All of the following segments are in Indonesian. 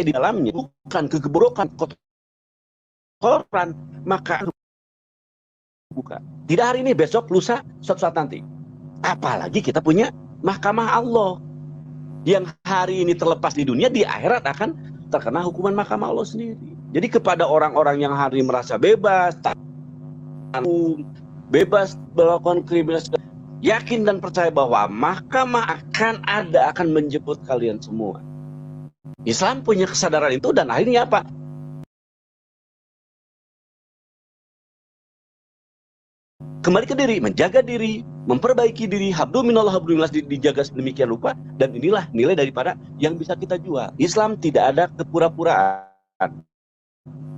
di dalamnya bukan keburukan, kotoran, maka buka. Tidak hari ini, besok, lusa, suatu saat nanti. Apalagi kita punya mahkamah Allah yang hari ini terlepas di dunia, di akhirat akan terkena hukuman mahkamah Allah sendiri. Jadi kepada orang-orang yang hari ini merasa bebas, bebas melakukan kriminalitas, yakin dan percaya bahwa mahkamah akan menjemput kalian semua. Islam punya kesadaran itu, dan akhirnya apa? Kembali ke diri, menjaga diri, memperbaiki diri, hablu minallah hablu minallah, dijaga sedemikian rupa, dan inilah nilai daripada yang bisa kita jual. Islam tidak ada kepura-puraan.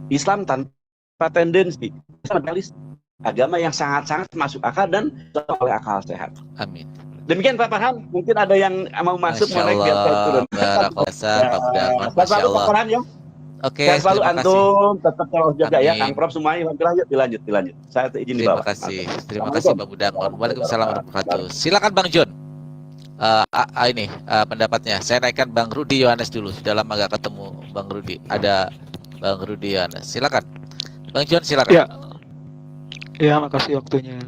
Islam tanpa tendensi. Islam agama yang sangat-sangat masuk akal dan oleh akal sehat. Amin. Demikian Pak Farhan, mungkin ada yang mau masuk Masya Allah, Pak Masya Allah. Pak Farhan, ya. Oke, saya selalu antum, tetap kalau jaga ya, Kang Prof semuanya. Dilanjut. Saya izin di bawah. Terima kasih Pak Budang. Waalaikumsalam warahmatullahi wabarakatuh. Silakan Bang John. Ini pendapatnya. Saya naikkan Bang Rudi Yohanes dulu. Sudah lama gak ketemu Bang Rudi. Ada Bang Rudi Yohanes. Silakan. Bang John, silakan. Ya, makasih waktunya.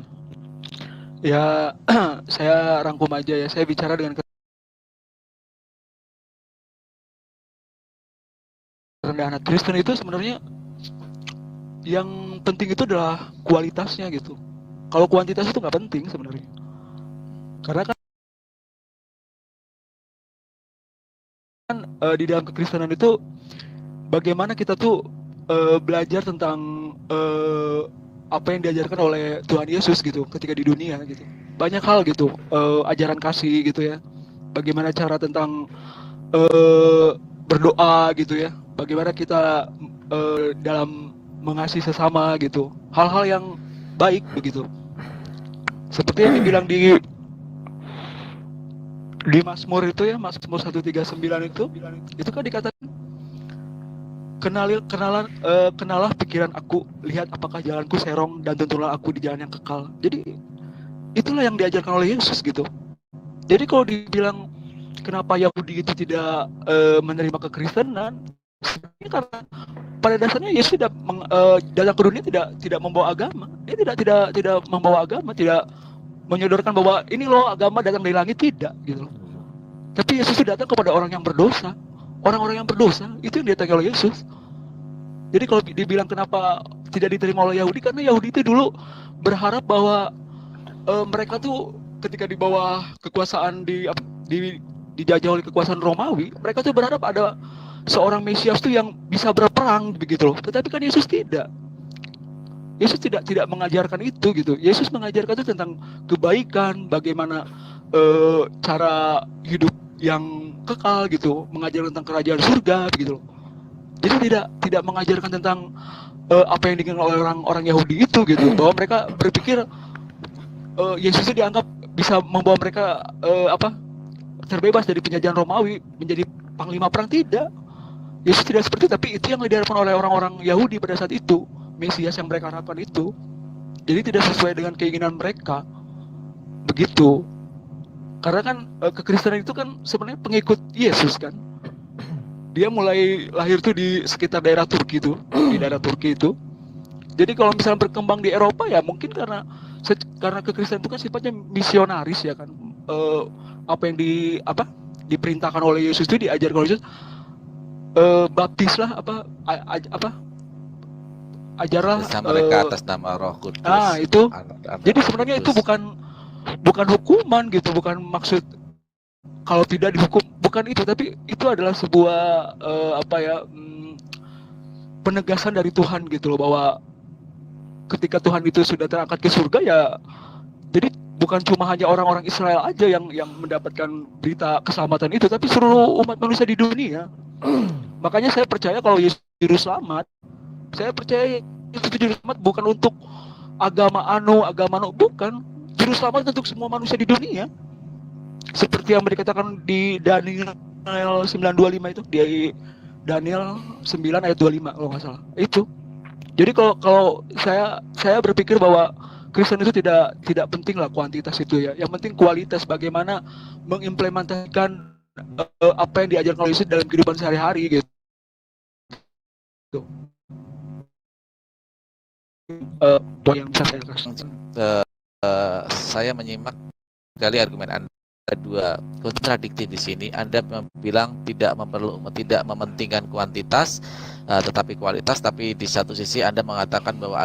Ya, saya rangkum aja ya. Saya bicara dengan kerendahan Kristen itu sebenarnya yang penting itu adalah kualitasnya gitu. Kalau kuantitas itu nggak penting sebenarnya. Karena kan di dalam kekristenan itu bagaimana kita tuh belajar tentang apa yang diajarkan oleh Tuhan Yesus gitu ketika di dunia gitu. Banyak hal gitu, ajaran kasih gitu ya. Bagaimana cara tentang berdoa gitu ya. Bagaimana kita dalam mengasihi sesama gitu. Hal-hal yang baik begitu. Seperti yang dibilang di Mazmur itu ya, Mazmur 139 itu kan dikatakan kenalah pikiran aku, lihat apakah jalanku serong dan tentulah aku di jalan yang kekal. Jadi itulah yang diajarkan oleh Yesus gitu. Jadi kalau dibilang kenapa Yahudi itu tidak menerima kekristenan, sebenarnya karena pada dasarnya Yesus datang ke dunia tidak membawa agama. Dia tidak membawa agama, tidak menyodorkan bahwa ini loh agama datang dari langit, tidak gitu. Tapi Yesus itu datang kepada orang yang berdosa. Orang-orang yang berdosa itu yang didatangi oleh Yesus. Jadi kalau dibilang kenapa tidak diterima oleh Yahudi, karena Yahudi itu dulu berharap bahwa mereka tuh ketika di bawah kekuasaan dijajah oleh kekuasaan Romawi, mereka tuh berharap ada seorang Mesias tuh yang bisa berperang begitu loh. Tetapi kan Yesus tidak. Yesus tidak mengajarkan itu gitu. Yesus mengajarkan itu tentang kebaikan, bagaimana cara hidup yang kekal gitu, mengajarkan tentang kerajaan surga begitu loh. Jadi tidak mengajarkan tentang apa yang diinginkan oleh orang Yahudi itu gitu, bahwa mereka berpikir Yesus itu dianggap bisa membawa mereka terbebas dari penjajahan Romawi, menjadi panglima perang. Tidak. Yesus tidak seperti itu, tapi itu yang diharapkan oleh orang-orang Yahudi pada saat itu, Mesias yang mereka harapkan itu. Jadi tidak sesuai dengan keinginan mereka. Begitu. Karena kan kekristenan itu kan sebenarnya pengikut Yesus kan. Dia mulai lahir tuh di sekitar daerah Turki itu, di daerah Turki itu. Jadi kalau misalnya berkembang di Eropa ya mungkin karena kekristenan itu kan sifatnya misionaris ya kan. Apa yang diperintahkan oleh Yesus itu diajarkan oleh Yesus. Baptislah ajarlah mereka atas nama Roh Kudus. Itu. Jadi sebenarnya itu bukan hukuman gitu, bukan maksud kalau tidak dihukum, bukan itu, tapi itu adalah sebuah penegasan dari Tuhan gitu loh, bahwa ketika Tuhan itu sudah terangkat ke surga ya, jadi bukan cuma hanya orang-orang Israel aja yang mendapatkan berita keselamatan itu, tapi seluruh umat manusia di dunia. Makanya saya percaya kalau Yesus juru selamat, saya percaya Yesus juru selamat bukan untuk agama bukan. Juru selamat untuk semua manusia di dunia. Seperti yang dikatakan di Daniel 9:25 itu, di Daniel 9 ayat 25 kalau nggak salah. Itu. Jadi kalau saya berpikir bahwa Kristen itu tidak penting lah kuantitas itu ya. Yang penting kualitas, bagaimana mengimplementasikan apa yang diajarkan oleh Yesus dalam kehidupan sehari-hari gitu. Yang bisa saya kasih. Saya menyimak sekali argumen Anda dua kontradiktif di sini. Anda bilang tidak mementingkan kuantitas tetapi kualitas, tapi di satu sisi Anda mengatakan bahwa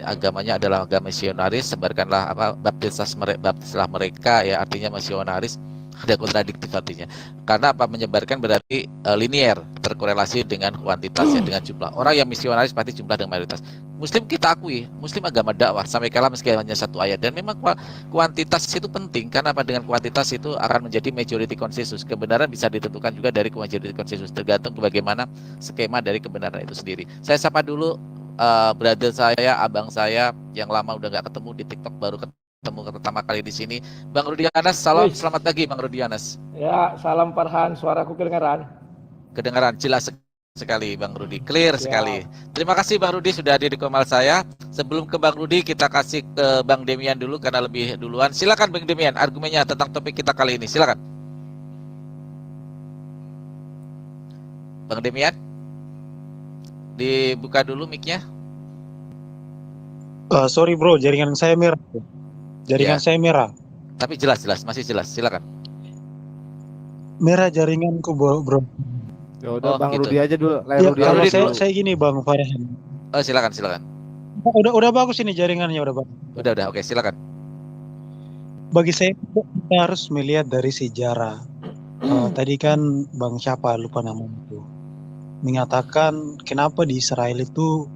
agamanya adalah agama misionaris, sebarkanlah baptislah mereka, ya artinya misionaris. Ada kontradiktif artinya. Karena apa? Menyebarkan berarti linier, terkorelasi dengan kuantitas, ya, dengan jumlah. Orang yang misionaris pasti jumlah dengan mayoritas. Muslim kita akui, Muslim agama dakwah sampai kalah meski hanya satu ayat, dan memang kuantitas itu penting karena apa? Dengan kuantitas itu akan menjadi majority consensus. Kebenaran bisa ditentukan juga dari majority consensus, tergantung bagaimana skema dari kebenaran itu sendiri. Saya sapa dulu brother saya, abang saya yang lama udah nggak ketemu di TikTok, baru ketemu pertama kali di sini, Bang Rudi Anas. Salam, selamat pagi Bang Rudi Anas. Ya, salam Farhan, suaraku kedengaran? Kedengaran jelas sekali Bang Rudi, clear sekali. Terima kasih Bang Rudi sudah hadir di komal saya. Sebelum ke Bang Rudi, kita kasih ke Bang Demian dulu karena lebih duluan. Silakan Bang Demian, argumennya tentang topik kita kali ini. Silakan. Bang Demian, dibuka dulu mic-nya. Sorry bro, jaringan saya merah. Saya merah. Tapi jelas, masih jelas. Silakan. Merah jaringanku bro. Ya udah Bang gitu. Rudi aja dulu. Ya, kalau saya gini Bang Farhan. Silakan. Udah bagus ini jaringannya, udah bagus. Udah, oke, silakan. Bagi saya kita harus melihat dari sejarah. Tadi kan Bang siapa lupa namanya itu mengatakan kenapa di Israel itu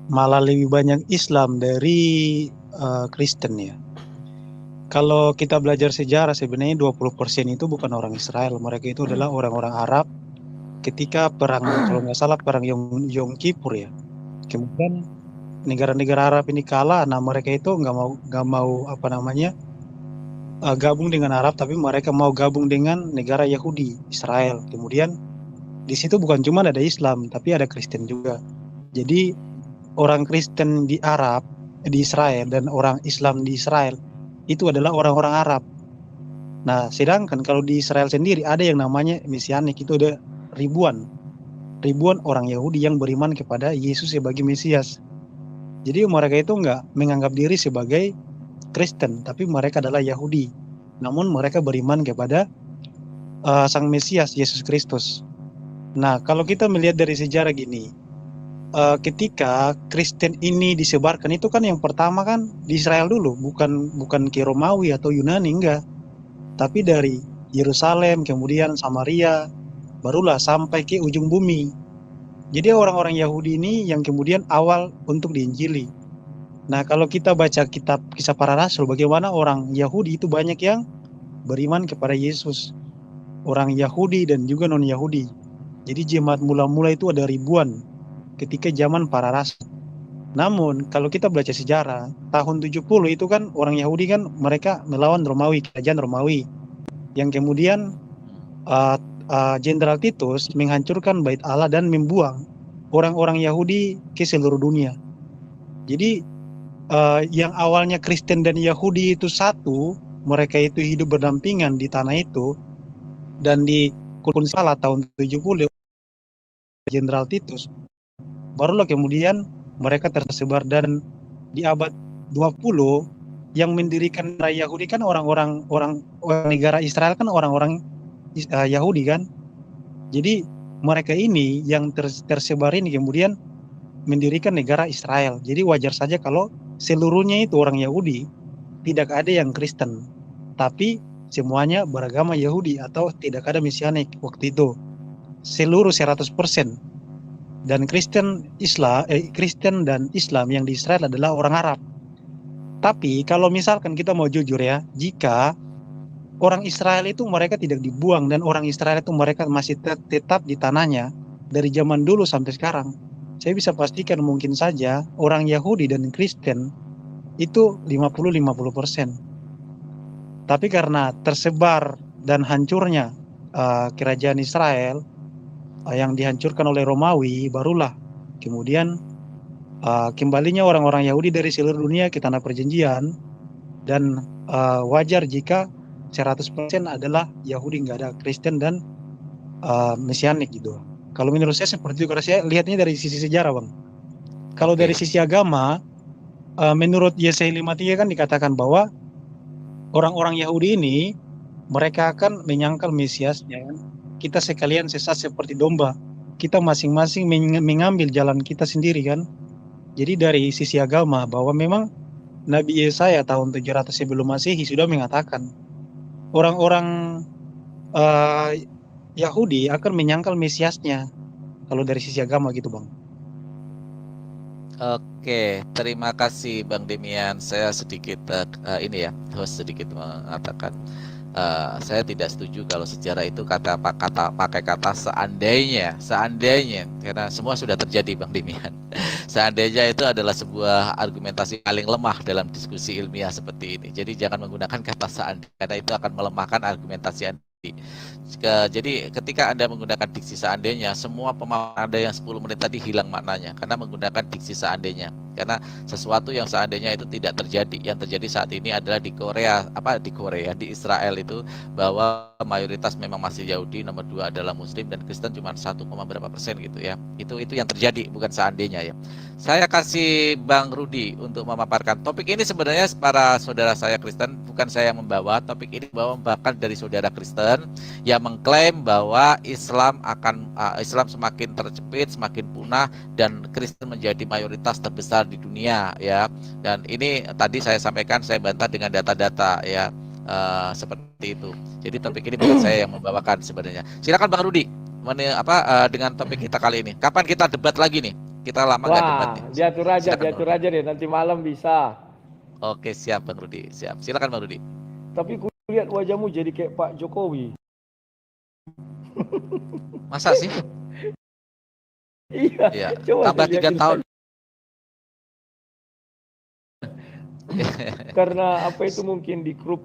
malah lebih banyak Islam dari Kristen ya. Kalau kita belajar sejarah sebenarnya 20% itu bukan orang Israel, mereka itu adalah orang-orang Arab ketika perang, kalau nggak salah perang Yom Kippur ya. Kemudian negara-negara Arab ini kalah, nah mereka itu nggak mau gabung dengan Arab, tapi mereka mau gabung dengan negara Yahudi, Israel. Kemudian di situ bukan cuma ada Islam, tapi ada Kristen juga. Jadi orang Kristen di Arab, di Israel, dan orang Islam di Israel itu adalah orang-orang Arab. Nah, sedangkan kalau di Israel sendiri ada yang namanya Mesianik, itu ada ribuan orang Yahudi yang beriman kepada Yesus sebagai Mesias. Jadi mereka itu nggak menganggap diri sebagai Kristen, tapi mereka adalah Yahudi. Namun mereka beriman kepada Sang Mesias, Yesus Kristus. Nah, kalau kita melihat dari sejarah gini, ketika Kristen ini disebarkan itu kan yang pertama kan di Israel dulu, bukan ke Romawi atau Yunani, enggak, tapi dari Yerusalem, kemudian Samaria, barulah sampai ke ujung bumi. Jadi orang-orang Yahudi ini yang kemudian awal untuk diinjili. Nah, kalau kita baca kitab Kisah Para Rasul, bagaimana orang Yahudi itu banyak yang beriman kepada Yesus, orang Yahudi dan juga non-Yahudi. Jadi jemaat mula-mula itu ada ribuan ketika zaman para rasul. Namun kalau kita baca sejarah, tahun 70 itu kan orang Yahudi kan mereka melawan Romawi, kerajaan Romawi, yang kemudian Jenderal Titus menghancurkan bait Allah dan membuang orang-orang Yahudi ke seluruh dunia. Jadi yang awalnya Kristen dan Yahudi itu satu, mereka itu hidup berdampingan di tanah itu, dan di Kunsala tahun 70 Jenderal Titus, barulah kemudian mereka tersebar, dan di abad 20 yang mendirikan negara Yahudi kan orang negara Israel kan orang-orang Yahudi kan. Jadi mereka ini yang tersebar ini kemudian mendirikan negara Israel. Jadi wajar saja kalau seluruhnya itu orang Yahudi, tidak ada yang Kristen, tapi semuanya beragama Yahudi atau tidak ada Mesianik waktu itu. Seluruh 100%. Dan Kristen dan Islam yang di Israel adalah orang Arab. Tapi kalau misalkan kita mau jujur ya, jika orang Israel itu mereka tidak dibuang dan orang Israel itu mereka masih tetap di tanahnya dari zaman dulu sampai sekarang, saya bisa pastikan mungkin saja orang Yahudi dan Kristen itu 50-50%. Tapi karena tersebar dan hancurnya kerajaan Israel yang dihancurkan oleh Romawi, barulah kemudian kembalinya orang-orang Yahudi dari seluruh dunia ke tanah perjanjian, dan wajar jika 100% adalah Yahudi, nggak ada Kristen dan Mesianik gitu. Kalau menurut saya seperti itu, karena saya lihatnya dari sisi sejarah, Bang. Kalau Oke. dari sisi agama, menurut Yesaya 53 kan dikatakan bahwa orang-orang Yahudi ini mereka akan menyangkal Mesiasnya kan. Kita sekalian sesat seperti domba. Kita masing-masing mengambil jalan kita sendiri kan. Jadi dari sisi agama bahwa memang Nabi Yesaya tahun 700 sebelum Masehi sudah mengatakan orang-orang Yahudi akan menyangkal Mesiasnya. Kalau dari sisi agama gitu, Bang. Oke, terima kasih Bang Demian. Saya sedikit host sedikit mengatakan saya tidak setuju kalau sejarah itu pakai kata seandainya, karena semua sudah terjadi Bang Demian. Seandainya itu adalah sebuah argumentasi paling lemah dalam diskusi ilmiah seperti ini. Jadi jangan menggunakan kata seandainya karena itu akan melemahkan argumentasi Anda. Jadi ketika Anda menggunakan diksi seandainya, semua pemahaman Anda yang 10 menit tadi hilang maknanya karena menggunakan diksi seandainya. Karena sesuatu yang seandainya itu tidak terjadi. Yang terjadi saat ini adalah di Israel itu bahwa mayoritas memang masih Yahudi, nomor 2 adalah Muslim dan Kristen cuma 1, berapa persen gitu ya. Itu yang terjadi, bukan seandainya ya. Saya kasih Bang Rudi untuk memaparkan topik ini. Sebenarnya para saudara saya Kristen, bukan saya yang membawa topik ini, bahkan dari saudara Kristen yang mengklaim bahwa Islam semakin terjepit, semakin punah dan Kristen menjadi mayoritas terbesar di dunia ya. Dan ini tadi saya sampaikan, saya bantah dengan data-data ya, seperti itu. Jadi topik ini bukan saya yang membawakan sebenarnya. Silakan Bang Rudi dengan topik kita kali ini. Kapan kita debat lagi nih? Kita lama nggak debat nih. Diatur aja deh, nanti malam bisa. Oke, siap Bang Rudi, siap. Silakan Bang Rudi. Tapi ku lihat wajahmu jadi kayak Pak Jokowi. Masa sih? Iya. Ya, Coba tambah 3 tahun. Karena apa itu mungkin di grup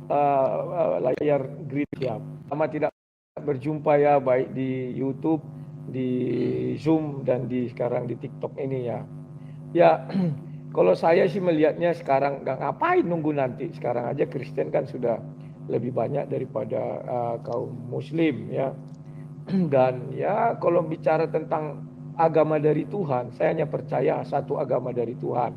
layar grid ya. Lama tidak berjumpa ya, baik di YouTube, di Zoom dan sekarang di TikTok ini ya. Ya, kalau saya sih melihatnya sekarang nggak ngapain nunggu nanti. Sekarang aja Kristen kan sudah lebih banyak daripada kaum Muslim ya. Dan ya kalau bicara tentang agama dari Tuhan, saya hanya percaya satu agama dari Tuhan,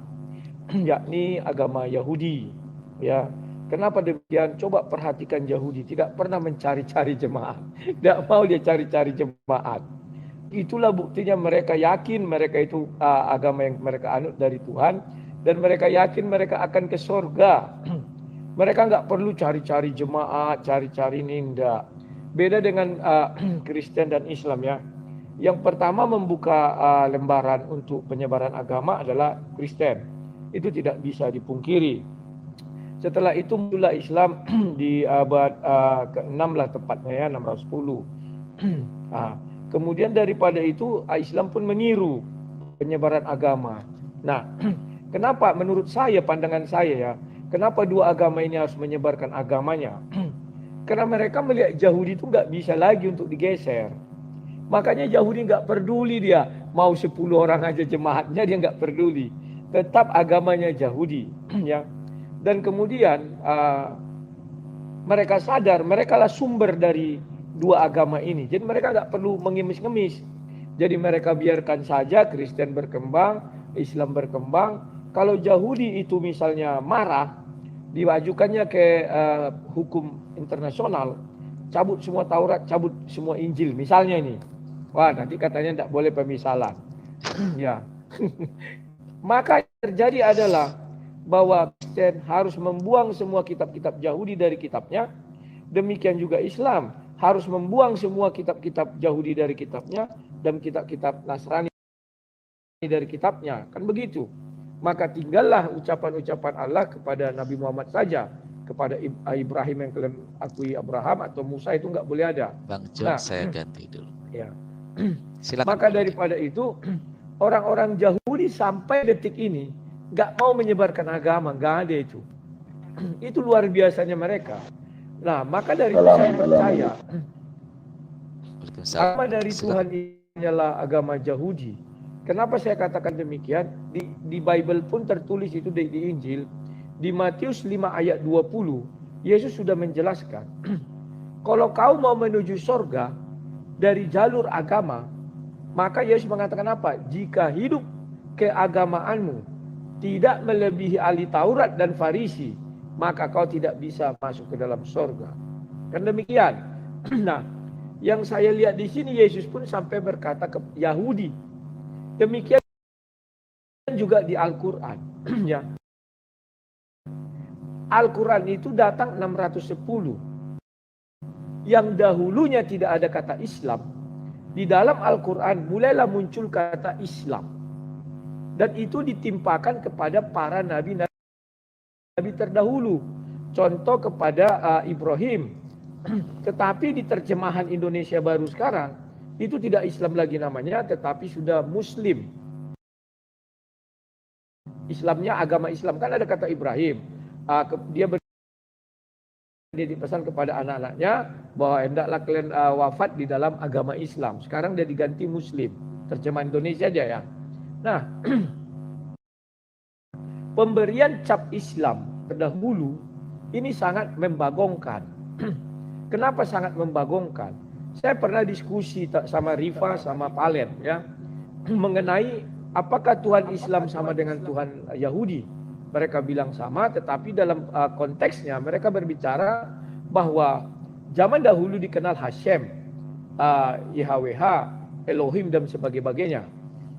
yakni agama Yahudi ya. Kenapa demikian? Coba perhatikan Yahudi tidak pernah mencari-cari jemaat, tidak mau dia cari-cari jemaat. Itulah buktinya mereka yakin mereka itu agama yang mereka anut dari Tuhan, dan mereka yakin mereka akan ke surga. Mereka nggak perlu cari-cari jemaat, cari-cari ninda. Beda dengan Kristen dan Islam ya. Yang pertama membuka lembaran untuk penyebaran agama adalah Kristen. Itu tidak bisa dipungkiri. Setelah itu mulai Islam di abad ke-6 lah tepatnya ya, 610. Kemudian daripada itu Islam pun meniru penyebaran agama. Nah, kenapa menurut saya, pandangan saya ya, kenapa dua agama ini harus menyebarkan agamanya? Karena mereka melihat Yahudi itu nggak bisa lagi untuk digeser. Makanya Yahudi nggak peduli dia mau 10 orang aja jemaatnya, dia nggak peduli. Tetap agamanya Yahudi ya. Dan kemudian mereka sadar mereka lah sumber dari dua agama ini. Jadi mereka nggak perlu mengemis-ngemis. Jadi mereka biarkan saja Kristen berkembang, Islam berkembang. Kalau Yahudi itu misalnya marah, diajukannya ke hukum internasional, cabut semua Taurat, cabut semua Injil misalnya ini. Wah, nanti katanya tidak boleh pemisalan. Ya. Maka yang terjadi adalah bahwa Kristen harus membuang semua kitab-kitab Yahudi dari kitabnya. Demikian juga Islam harus membuang semua kitab-kitab Yahudi dari kitabnya dan kitab-kitab Nasrani dari kitabnya. Kan begitu. Maka tinggallah ucapan-ucapan Allah kepada Nabi Muhammad saja. Kepada Ibrahim yang kalian akui Abraham atau Musa itu nggak boleh ada. Bang John, saya ganti dulu. Ya. Silakan. Maka daripada itu orang-orang Yahudi sampai detik ini nggak mau menyebarkan agama, nggak ada itu. Itu luar biasanya mereka. Nah, maka dari itu saya percaya agama dari Tuhan ini adalah agama Yahudi. Kenapa saya katakan demikian? Di Bible pun tertulis itu di Injil. Di Matius 5 ayat 20, Yesus sudah menjelaskan, kalau kau mau menuju surga dari jalur agama, Maka Yesus mengatakan apa? Jika hidup keagamaanmu tidak melebihi ahli Taurat dan Farisi, maka kau tidak bisa masuk ke dalam surga. Kan demikian. Nah, yang saya lihat di sini Yesus pun sampai berkata ke Yahudi. Demikian juga di Al-Qur'an. Ya. Al-Qur'an itu datang 610. Yang dahulunya tidak ada kata Islam. Di dalam Al-Qur'an mulailah muncul kata Islam. Dan itu ditimpakan kepada para nabi terdahulu. Contoh kepada Ibrahim. Tetapi di terjemahan Indonesia baru sekarang, itu tidak Islam lagi namanya, tetapi sudah Muslim. Islamnya agama Islam. Kan ada kata Ibrahim. Dia dipesan kepada anak-anaknya bahwa hendaklah kalian wafat di dalam agama Islam. Sekarang dia diganti Muslim. Terjemahan Indonesia aja ya. Nah, pemberian cap Islam terdahulu ini sangat membagongkan. Kenapa sangat membagongkan? Saya pernah diskusi sama Rifa sama Palen ya mengenai apakah Tuhan Islam sama dengan Tuhan Yahudi. Mereka bilang sama, tetapi dalam konteksnya mereka berbicara bahwa zaman dahulu dikenal Hashem, YHWH, Elohim dan sebagainya.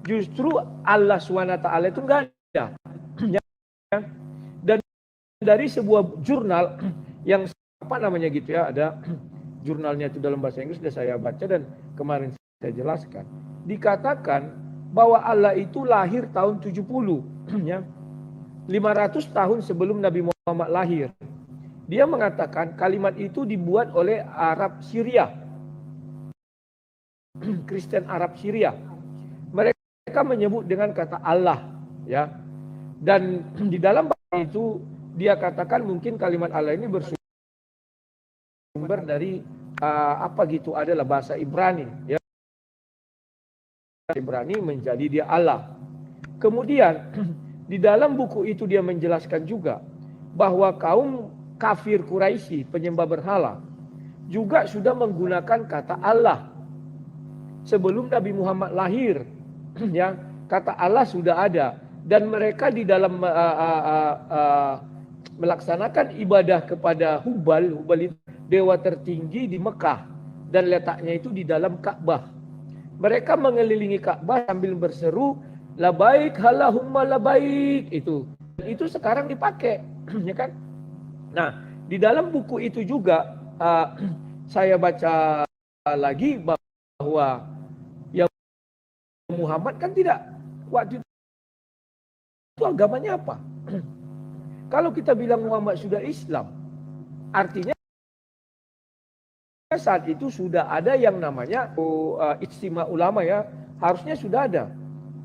Justru Allah SWT itu enggak ada. Dan dari sebuah jurnal yang apa namanya gitu ya, ada jurnalnya itu dalam bahasa Inggris, sudah saya baca dan kemarin saya jelaskan. Dikatakan bahwa Allah itu lahir tahun 70 ya. 500 tahun sebelum Nabi Muhammad lahir. Dia mengatakan kalimat itu dibuat oleh Arab Syria. Kristen Arab Syria. Mereka menyebut dengan kata Allah, ya. Dan di dalam bahasa itu dia katakan mungkin kalimat Allah ini bersumber dari apa gitu adalah bahasa Ibrani, ya. Ibrani menjadi dia Allah. Kemudian di dalam buku itu dia menjelaskan juga bahwa kaum kafir Quraisy, penyembah berhala, juga sudah menggunakan kata Allah sebelum Nabi Muhammad lahir. Ya, kata Allah sudah ada dan mereka di dalam melaksanakan ibadah kepada Hubal. Hubal itu dewa tertinggi di Mekah dan letaknya itu di dalam Ka'bah. Mereka mengelilingi Ka'bah sambil berseru labaik Allahumma labaik itu sekarang dipakai, ya kan? Nah, di dalam buku itu juga saya baca lagi bahwa ya Muhammad kan tidak waktu itu agamanya apa? Kalau kita bilang Muhammad sudah Islam, artinya saat itu sudah ada yang namanya ijtima ulama ya, harusnya sudah ada.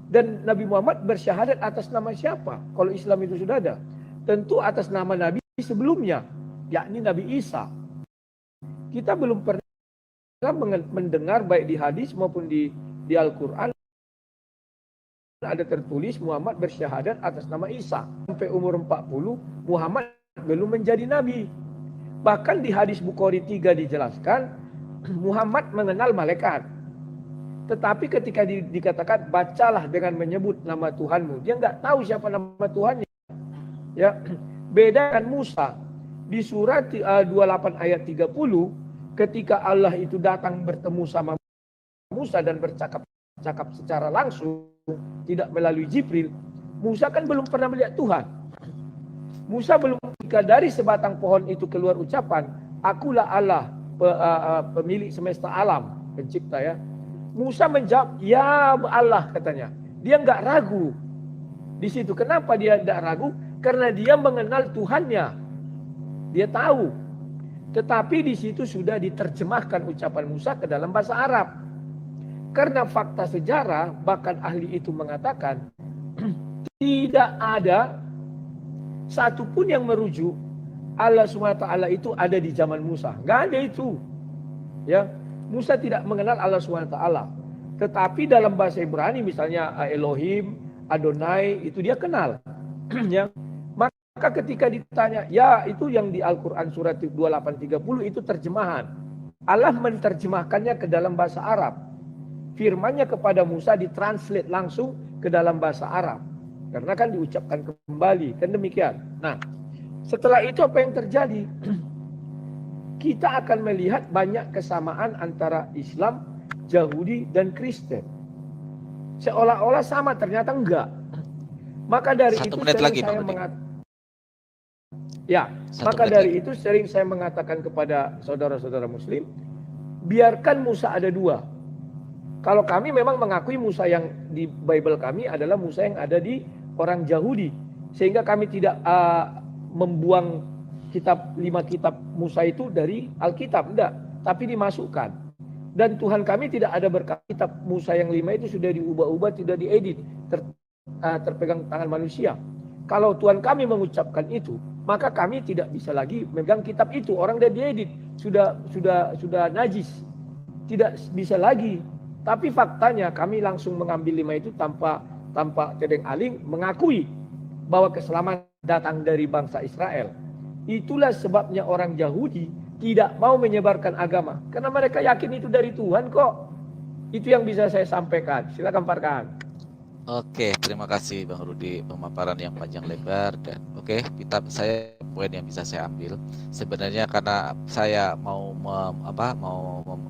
Dan Nabi Muhammad bersyahadat atas nama siapa? Kalau Islam itu sudah ada. Tentu atas nama Nabi sebelumnya, yakni Nabi Isa. Kita belum pernah mendengar baik di hadis maupun di Al-Quran ada tertulis Muhammad bersyahadat atas nama Isa. Sampai umur 40, Muhammad belum menjadi Nabi. Bahkan di hadis Bukhari 3 dijelaskan, Muhammad mengenal malaikat. Tetapi ketika dikatakan bacalah dengan menyebut nama Tuhanmu, dia nggak tahu siapa nama Tuhannya. Ya, beda dengan Musa. Di surat 28 ayat 30, ketika Allah itu datang bertemu sama Musa dan bercakap secara langsung, tidak melalui Jibril, Musa kan belum pernah melihat Tuhan. Musa belum, ketika dari sebatang pohon itu keluar ucapan, akulah Allah, pemilik semesta alam, pencipta ya. Musa menjawab, ya Allah katanya. Dia nggak ragu di situ. Kenapa dia nggak ragu? Karena dia mengenal Tuhannya. Dia tahu. Tetapi di situ sudah diterjemahkan ucapan Musa ke dalam bahasa Arab. Karena fakta sejarah, bahkan ahli itu mengatakan tidak ada satupun yang merujuk Allah SWT itu ada di zaman Musa. Nggak ada itu. Ya. Musa tidak mengenal Allah SWT. Tetapi dalam bahasa Ibrani misalnya Elohim, Adonai itu dia kenal. Ya. Maka ketika ditanya, ya itu yang di Al-Quran surat 2830 itu terjemahan. Allah menerjemahkannya ke dalam bahasa Arab. firman-Nya kepada Musa ditranslate langsung ke dalam bahasa Arab. Karena kan diucapkan kembali, kan demikian. Nah, setelah itu apa yang terjadi? Kita akan melihat banyak kesamaan antara Islam, Yahudi, dan Kristen. Seolah-olah sama, ternyata enggak. Maka dari Satu itu menit sering lagi, saya Bang Rudi. Satu maka menit dari lagi. itu sering saya mengatakan kepada saudara-saudara Muslim, biarkan Musa ada dua. Kalau kami memang mengakui Musa yang di Bible kami adalah Musa yang ada di orang Yahudi, sehingga kami tidak membuang lima kitab Musa itu dari Alkitab, enggak, tapi dimasukkan. Dan Tuhan kami tidak ada berkata kitab Musa yang 5 itu sudah diubah-ubah, tidak diedit, terpegang tangan manusia. Kalau Tuhan kami mengucapkan itu, maka kami tidak bisa lagi memegang kitab itu. Orang dia diedit, sudah najis, tidak bisa lagi. Tapi faktanya kami langsung mengambil 5 itu tanpa tedeng aling, mengakui bahwa keselamatan datang dari bangsa Israel. Itulah sebabnya orang Yahudi tidak mau menyebarkan agama, karena mereka yakin itu dari Tuhan kok. Itu yang bisa saya sampaikan. Silakan Farkan. Oke, terima kasih Bang Rudi, pemaparan yang panjang lebar. Dan oke, saya poin yang bisa saya ambil sebenarnya, karena saya mau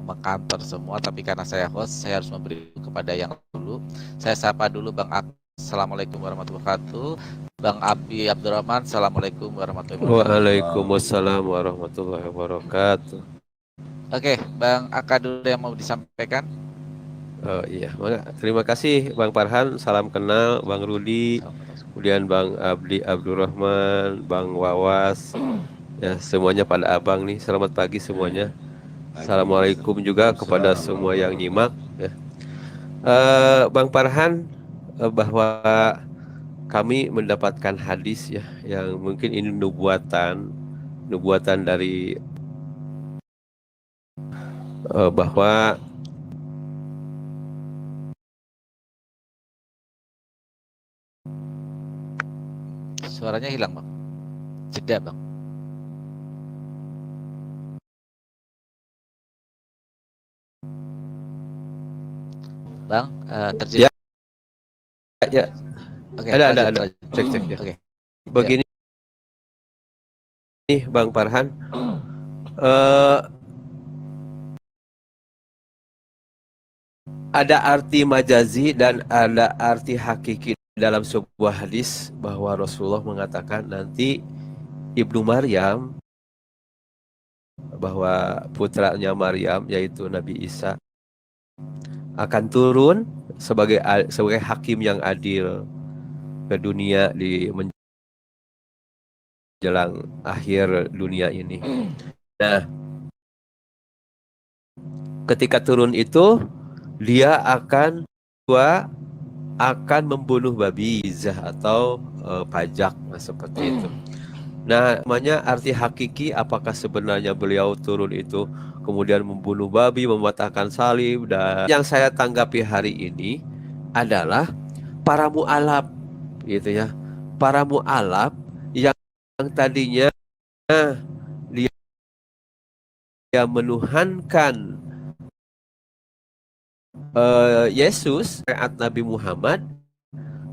mengkantor semua, tapi karena saya host, saya harus memberi kepada yang dulu. Saya sapa dulu Bang Ak. Assalamualaikum warahmatullahi wabarakatuh. Bang Abi Abdurrahman, assalamualaikum warahmatullahi wabarakatuh. Waalaikumsalam warahmatullahi wabarakatuh. Oke, Bang Aka dulu yang mau disampaikan. Oh iya, terima kasih Bang Farhan, salam kenal Bang Rudi, kemudian Bang Abdi Abdurrahman, Bang Wawas, ya semuanya pada abang nih. Selamat pagi semuanya. Assalamualaikum juga kepada semua yang nyimak. Ya. Bang Farhan, bahwa kami mendapatkan hadis ya, yang mungkin ini nubuatan dari bahwa Suaranya hilang Bang. Jeda Bang. Bang, terjadi. ya Oke, ada lanjut. cek ya. Oke. Begini nih Bang Farhan, eh, ada arti majazi dan ada arti hakiki dalam sebuah hadis, bahwa Rasulullah mengatakan nanti Ibnu Maryam, bahwa putranya Maryam yaitu Nabi Isa akan turun sebagai hakim yang adil ke dunia di menjelang akhir dunia ini. Nah, ketika turun itu dia akan membunuh babi zah atau pajak, seperti itu. Nah, namanya arti hakiki, apakah sebenarnya beliau turun itu kemudian membunuh babi, mematahkan salib. Dan yang saya tanggapi hari ini adalah para mu'alaf, gitu ya. Para mu'alaf yang tadinya dia menuhankan Yesus, syariat Nabi Muhammad,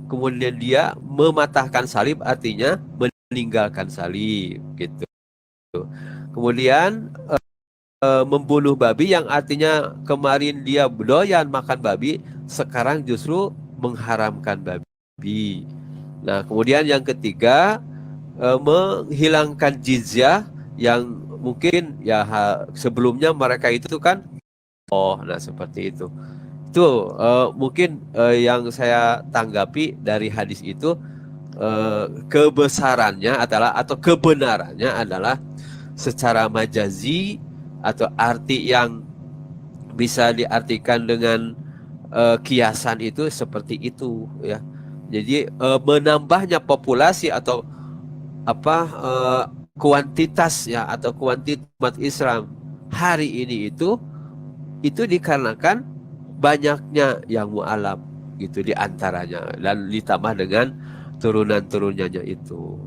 kemudian dia mematahkan salib, artinya meninggalkan salib, gitu. Kemudian membunuh babi, yang artinya kemarin dia doyan makan babi, sekarang justru mengharamkan babi. Nah, kemudian yang ketiga, menghilangkan jizyah, yang mungkin ya sebelumnya mereka itu kan nah seperti itu. Itu mungkin yang saya tanggapi dari hadis itu, kebesarannya adalah, atau kebenarannya adalah secara majazi, atau arti yang bisa diartikan dengan kiasan itu seperti itu ya. Jadi menambahnya populasi atau kuantitas ya, atau kuantitas umat Islam hari ini itu dikarenakan banyaknya yang mu'alaf gitu diantaranya, dan ditambah dengan turunan-turunannya itu.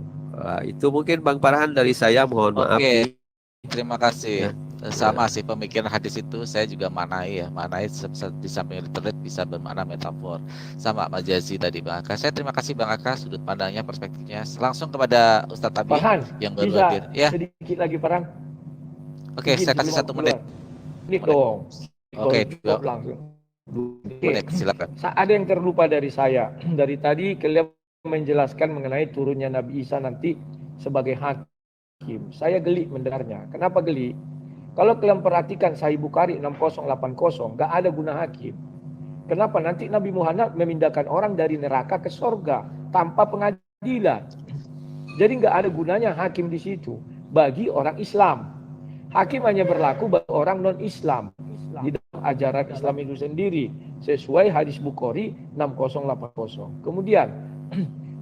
Itu mungkin Bang Farhan dari saya, mohon maaf. Oke, terima kasih. Ya. sama sih pemikiran hadis itu saya juga manai ya, manai di samping literat bisa bermakna metafor, sama majazi tadi Bang Aka. Saya terima kasih Bang Aka sudut pandangnya, perspektifnya. Langsung kepada Ustadz Abi Farhan, yang baru bisa hadir. Ya, sedikit lagi Farhan? oke, saya kasih 1 menit. Menit dong. Oke, Kalau cukup langsung. menit, silakan. Ada yang terlupa dari saya. Dari tadi kalian menjelaskan mengenai turunnya Nabi Isa nanti sebagai hakim. Saya geli mendengarnya. Kenapa geli? Kalau kalian perhatikan Sahih Bukhari 6080, nggak ada guna hakim. Kenapa? Nanti Nabi Muhammad memindahkan orang dari neraka ke surga tanpa pengadilan. Jadi nggak ada gunanya hakim di situ bagi orang Islam. Hakim hanya berlaku bagi orang non-Islam di dalam ajaran Islam itu sendiri sesuai hadis Bukhari 6080. Kemudian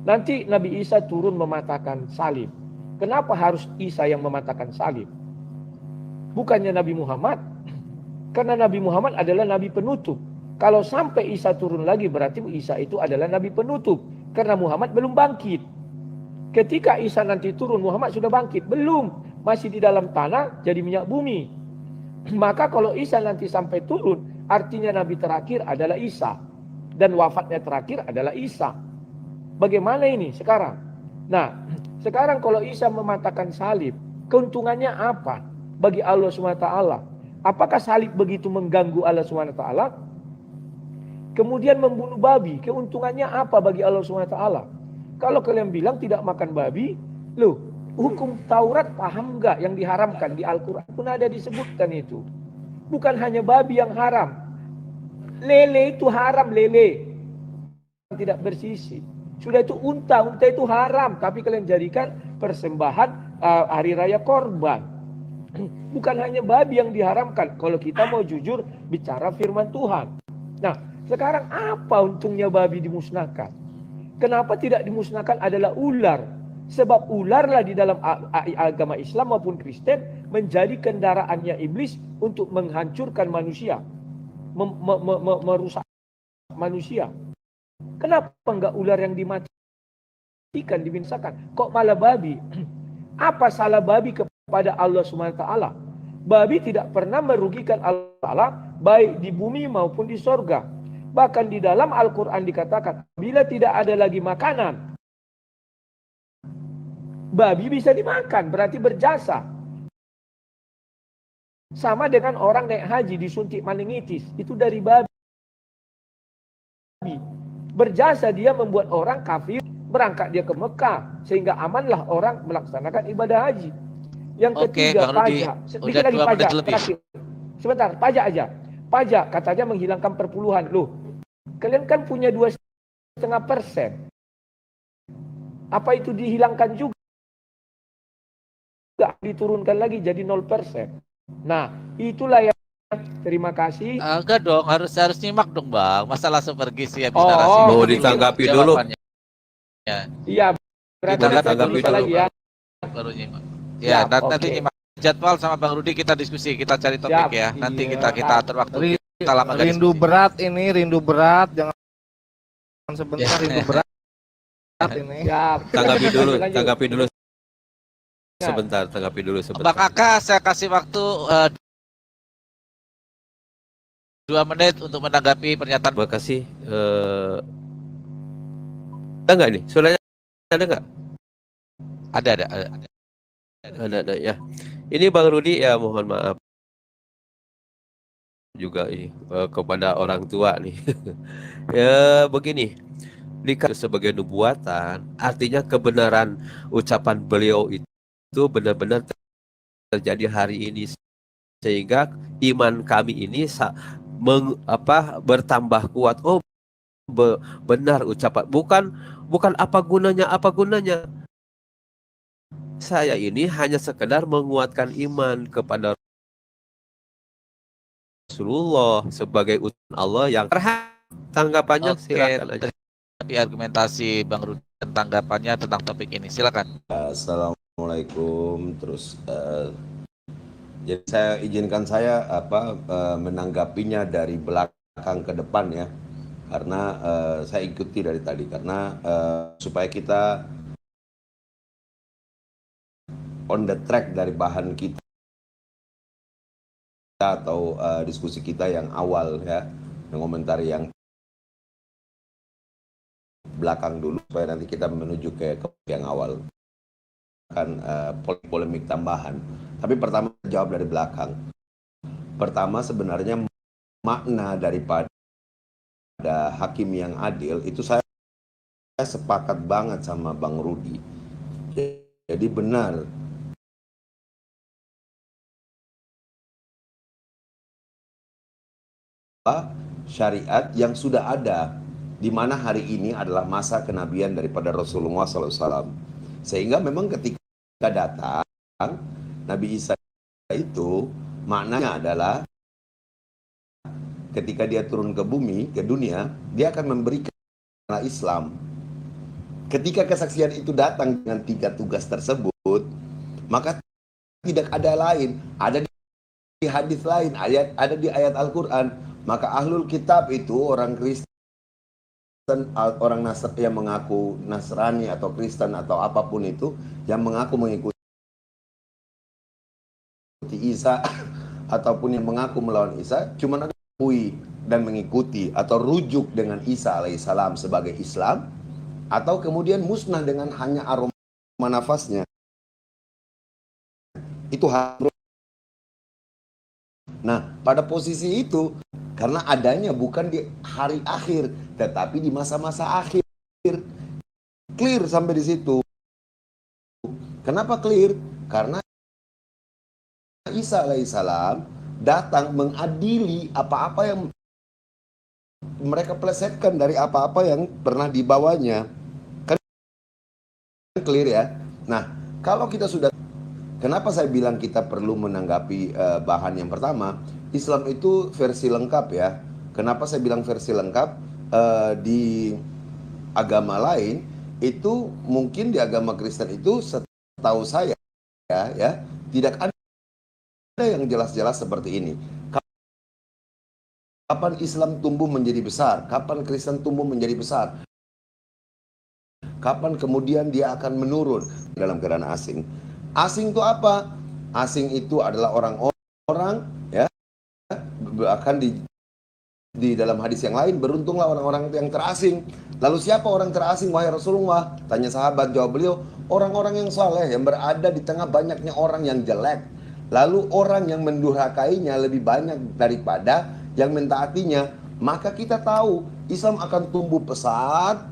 nanti Nabi Isa turun mematahkan salib. Kenapa harus Isa yang mematahkan salib? Bukannya Nabi Muhammad? Karena Nabi Muhammad adalah Nabi penutup. Kalau sampai Isa turun lagi berarti Isa itu adalah Nabi penutup. Karena Muhammad belum bangkit. Ketika Isa nanti turun Muhammad sudah bangkit. Belum. Masih di dalam tanah jadi minyak bumi. Maka kalau Isa nanti sampai turun, artinya Nabi terakhir adalah Isa. Dan wafatnya terakhir adalah Isa. Bagaimana ini sekarang? Nah, sekarang kalau Isa mematahkan salib, keuntungannya apa bagi Allah SWT? Apakah salib begitu mengganggu Allah SWT? Kemudian membunuh babi, keuntungannya apa bagi Allah SWT? Kalau kalian bilang tidak makan babi, loh, hukum Taurat paham nggak yang diharamkan di Al-Quran pun ada disebutkan itu. Bukan hanya babi yang haram. Lele itu haram, lele. Tidak bersisi. Sudah itu unta itu haram. Tapi kalian jadikan persembahan hari raya korban. Bukan hanya babi yang diharamkan. Kalau kita mau jujur bicara firman Tuhan. Nah, sekarang apa untungnya babi dimusnahkan? Kenapa tidak dimusnahkan adalah ular? Sebab ularlah di dalam agama Islam maupun Kristen menjadi kendaraannya iblis untuk menghancurkan manusia, merusak manusia. Kenapa enggak ular yang dimatikan, dibinasakan? Kok malah babi? Apa salah babi kepada Allah SWT? Babi tidak pernah merugikan Allah baik di bumi maupun di sorga. Bahkan di dalam Al-Quran dikatakan, bila tidak ada lagi makanan, babi bisa dimakan, berarti berjasa. Sama dengan orang naik haji disuntik meningitis, itu dari babi. Berjasa dia membuat orang kafir, berangkat dia ke Mekah, sehingga amanlah orang melaksanakan ibadah haji. Yang ketiga, pajak. Sedikit lagi pajak, terakhir. Sebentar, pajak aja. Pajak katanya menghilangkan perpuluhan. Loh, kalian kan punya 2,5%. Apa itu dihilangkan juga? Diturunkan lagi jadi 0%. Nah, itulah yang terima kasih. Enggak dong, harus nyimak dong Bang. Masa langsung pergi sih habis narasi. Mau ditanggapi dulu. Iya, berarti ditanggapi dulu lagi ya. Baru nyimak. Ya, nanti nyimak jadwal sama Bang Rudi kita diskusi, kita cari topik ya. Nanti kita atur waktu. Kita lama rindu diskusi. Berat ini, rindu berat, jangan sebentar rindu berat ini. Siap. Tanggapi dulu. Sebentar, tanggapi dulu sebentar. Bang Aka, saya kasih waktu 2 menit untuk menanggapi pernyataan. Terima kasih. Ada nggak nih? Suaranya ada nggak? Ada ya. Ini Bang Rudi ya, mohon maaf juga ini kepada orang tua nih. Ya begini, dikatakan sebagai nubuatan, artinya kebenaran ucapan beliau itu benar-benar terjadi hari ini, sehingga iman kami ini bertambah kuat. Oh, benar ucapan, bukan apa gunanya. Saya ini hanya sekedar menguatkan iman kepada Rasulullah sebagai utusan Allah yang tanggapannya. Silakan aja. Tapi argumentasi Bang Rudi dan tanggapannya tentang topik ini, silakan. Assalamualaikum. Terus jadi saya menanggapinya dari belakang ke depan ya, karena saya ikuti dari tadi, karena supaya kita on the track dari bahan kita atau diskusi kita yang awal ya, mengomentari yang belakang dulu supaya nanti kita menuju ke yang awal kan polemik tambahan. Tapi pertama jawab dari belakang. Pertama sebenarnya makna daripada hakim yang adil itu saya sepakat banget sama Bang Rudi. Jadi benar syariat yang sudah ada, di mana hari ini adalah masa kenabian daripada Rasulullah SAW. Sehingga memang ketika datang Nabi Isa itu maknanya adalah ketika dia turun ke bumi, ke dunia, dia akan memberikan Islam. Ketika kesaksian itu datang dengan 3 tugas tersebut, maka tidak ada lain, ada di hadis lain, ada di ayat Al-Quran. Maka ahlul kitab itu orang Kristen, orang yang mengaku Nasrani atau Kristen atau apapun itu, yang mengaku mengikuti Isa ataupun yang mengaku melawan Isa, cuma ada mengakui dan mengikuti atau rujuk dengan Isa alaihissalam sebagai Islam, atau kemudian musnah dengan hanya aroma nafasnya. Itu harus. Nah, pada posisi itu, karena adanya bukan di hari akhir, tetapi di masa-masa akhir. Clear sampai di situ. Kenapa clear? Karena Isa alaihissalam datang mengadili apa-apa yang mereka plesetkan dari apa-apa yang pernah dibawanya. Kan clear ya? Nah, kalau kita sudah, kenapa saya bilang kita perlu menanggapi bahan yang pertama? Islam itu versi lengkap ya. Kenapa saya bilang versi lengkap? Di agama lain itu, mungkin di agama Kristen itu setahu saya ya tidak ada yang jelas-jelas seperti ini. Kapan Islam tumbuh menjadi besar? Kapan Kristen tumbuh menjadi besar? Kapan kemudian dia akan menurun dalam keadaan asing? Asing itu apa? Asing itu adalah orang-orang ya, akan di dalam hadis yang lain, beruntunglah orang-orang yang terasing. Lalu siapa orang terasing wahai Rasulullah? Tanya sahabat, jawab beliau, orang-orang yang saleh yang berada di tengah banyaknya orang yang jelek. Lalu orang yang mendurhakainya lebih banyak daripada yang mentaatinya. Maka kita tahu Islam akan tumbuh pesat,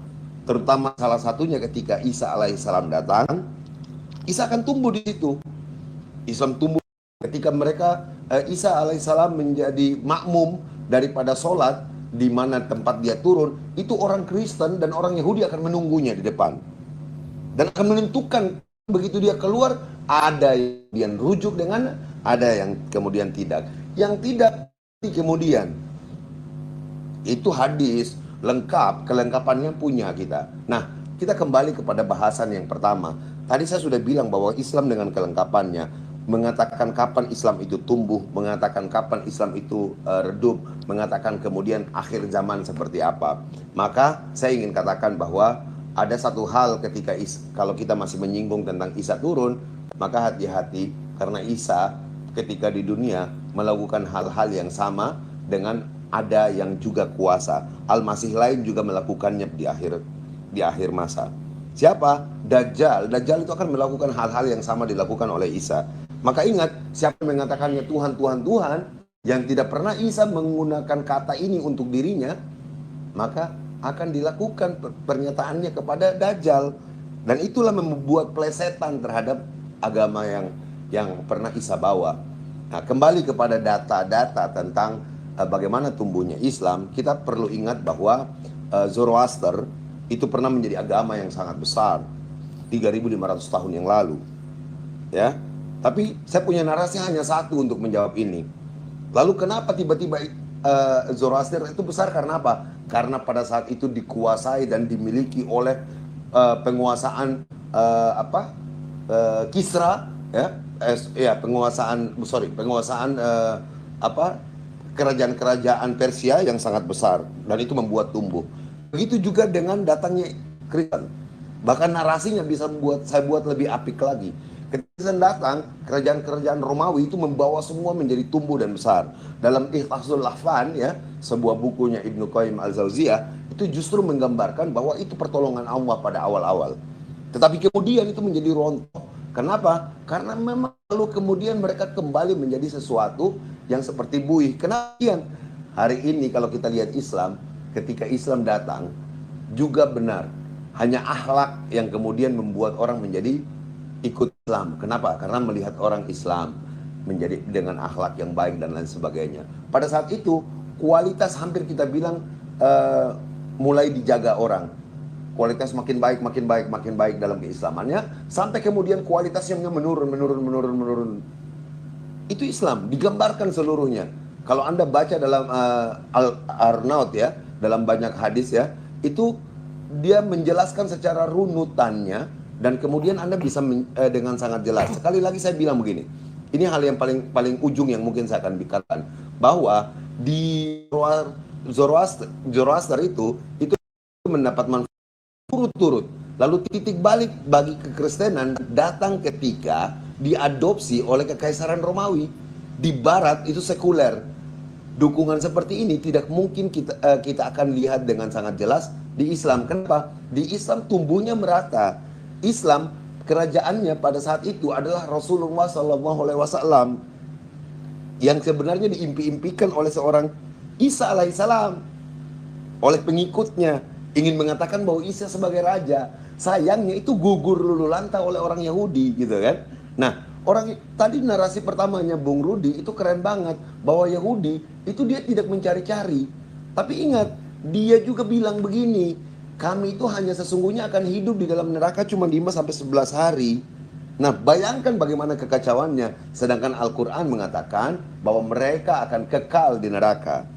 terutama salah satunya ketika Isa alaihissalam datang. Isa akan tumbuh di situ. Islam tumbuh ketika mereka Isa alaihissalam menjadi makmum daripada sholat, di mana tempat dia turun, itu orang Kristen dan orang Yahudi akan menunggunya di depan. Dan akan menentukan begitu dia keluar, ada yang rujuk dengan, ada yang kemudian tidak. Yang tidak kemudian, itu hadis lengkap, kelengkapannya punya kita. Nah, kita kembali kepada bahasan yang pertama. Tadi saya sudah bilang bahwa Islam dengan kelengkapannya, mengatakan kapan Islam itu tumbuh, mengatakan kapan Islam itu redup, mengatakan kemudian akhir zaman seperti apa. Maka saya ingin katakan bahwa ada satu hal ketika kalau kita masih menyinggung tentang Isa turun, maka hati-hati, karena Isa ketika di dunia melakukan hal-hal yang sama dengan ada yang juga kuasa. Al-Masih lain juga melakukannya di akhir masa. Siapa? Dajjal. Dajjal itu akan melakukan hal-hal yang sama dilakukan oleh Isa. Maka ingat, siapa yang mengatakannya Tuhan, Tuhan, Tuhan, yang tidak pernah Isa menggunakan kata ini untuk dirinya, maka akan dilakukan pernyataannya kepada Dajjal. Dan itulah membuat plesetan terhadap agama yang pernah Isa bawa. Nah, kembali kepada data-data tentang bagaimana tumbuhnya Islam, kita perlu ingat bahwa Zoroaster itu pernah menjadi agama yang sangat besar 3.500 tahun yang lalu. Ya. Tapi saya punya narasi hanya satu untuk menjawab ini. Lalu kenapa tiba-tiba Zoroaster itu besar, karena apa? Karena pada saat itu dikuasai dan dimiliki oleh penguasaan Kisra, penguasaan kerajaan-kerajaan Persia yang sangat besar, dan itu membuat tumbuh. Begitu juga dengan datangnya Kristen. Bahkan narasinya bisa saya buat lebih apik lagi. Ketika Islam datang, kerajaan-kerajaan Romawi itu membawa semua menjadi tumbuh dan besar. Dalam Ihsasul Lahfan, ya, sebuah bukunya Ibnu Qayyim Al-Jauziyah, itu justru menggambarkan bahwa itu pertolongan Allah pada awal-awal. Tetapi kemudian itu menjadi rontok. Kenapa? Karena memang lalu kemudian mereka kembali menjadi sesuatu yang seperti buih. Kemudian hari ini kalau kita lihat Islam, ketika Islam datang juga benar, hanya akhlak yang kemudian membuat orang menjadi ikut Islam. Kenapa? Karena melihat orang Islam menjadi dengan akhlak yang baik dan lain sebagainya. Pada saat itu kualitas hampir kita bilang mulai dijaga orang. Kualitas makin baik dalam keislamannya, sampai kemudian kualitasnya menurun. Itu Islam digambarkan seluruhnya. Kalau Anda baca dalam Al-Arnaud, ya, dalam banyak hadis, ya, itu dia menjelaskan secara runutannya, dan kemudian Anda bisa dengan sangat jelas. Sekali lagi saya bilang begini, ini hal yang paling ujung yang mungkin saya akan bicarakan, bahwa di Zoroaster itu mendapat manfaat turut-turut. Lalu titik balik bagi kekristenan datang ketika diadopsi oleh Kekaisaran Romawi. Di Barat itu sekuler. Dukungan seperti ini tidak mungkin kita akan lihat dengan sangat jelas di Islam. Kenapa? Di Islam tumbuhnya merata. Islam kerajaannya pada saat itu adalah Rasulullah SAW yang sebenarnya diimpi-impikan oleh seorang Isa alaihissalam, oleh pengikutnya, ingin mengatakan bahwa Isa sebagai raja. Sayangnya itu gugur lulu lantah oleh orang Yahudi, gitu kan. Nah, tadi narasi pertamanya Bung Rudi itu keren banget, bahwa Yahudi itu dia tidak mencari-cari. Tapi ingat, dia juga bilang begini, kami itu hanya sesungguhnya akan hidup di dalam neraka cuma 5-11 hari. Nah, bayangkan bagaimana kekacauannya. Sedangkan Al-Quran mengatakan bahwa mereka akan kekal di neraka.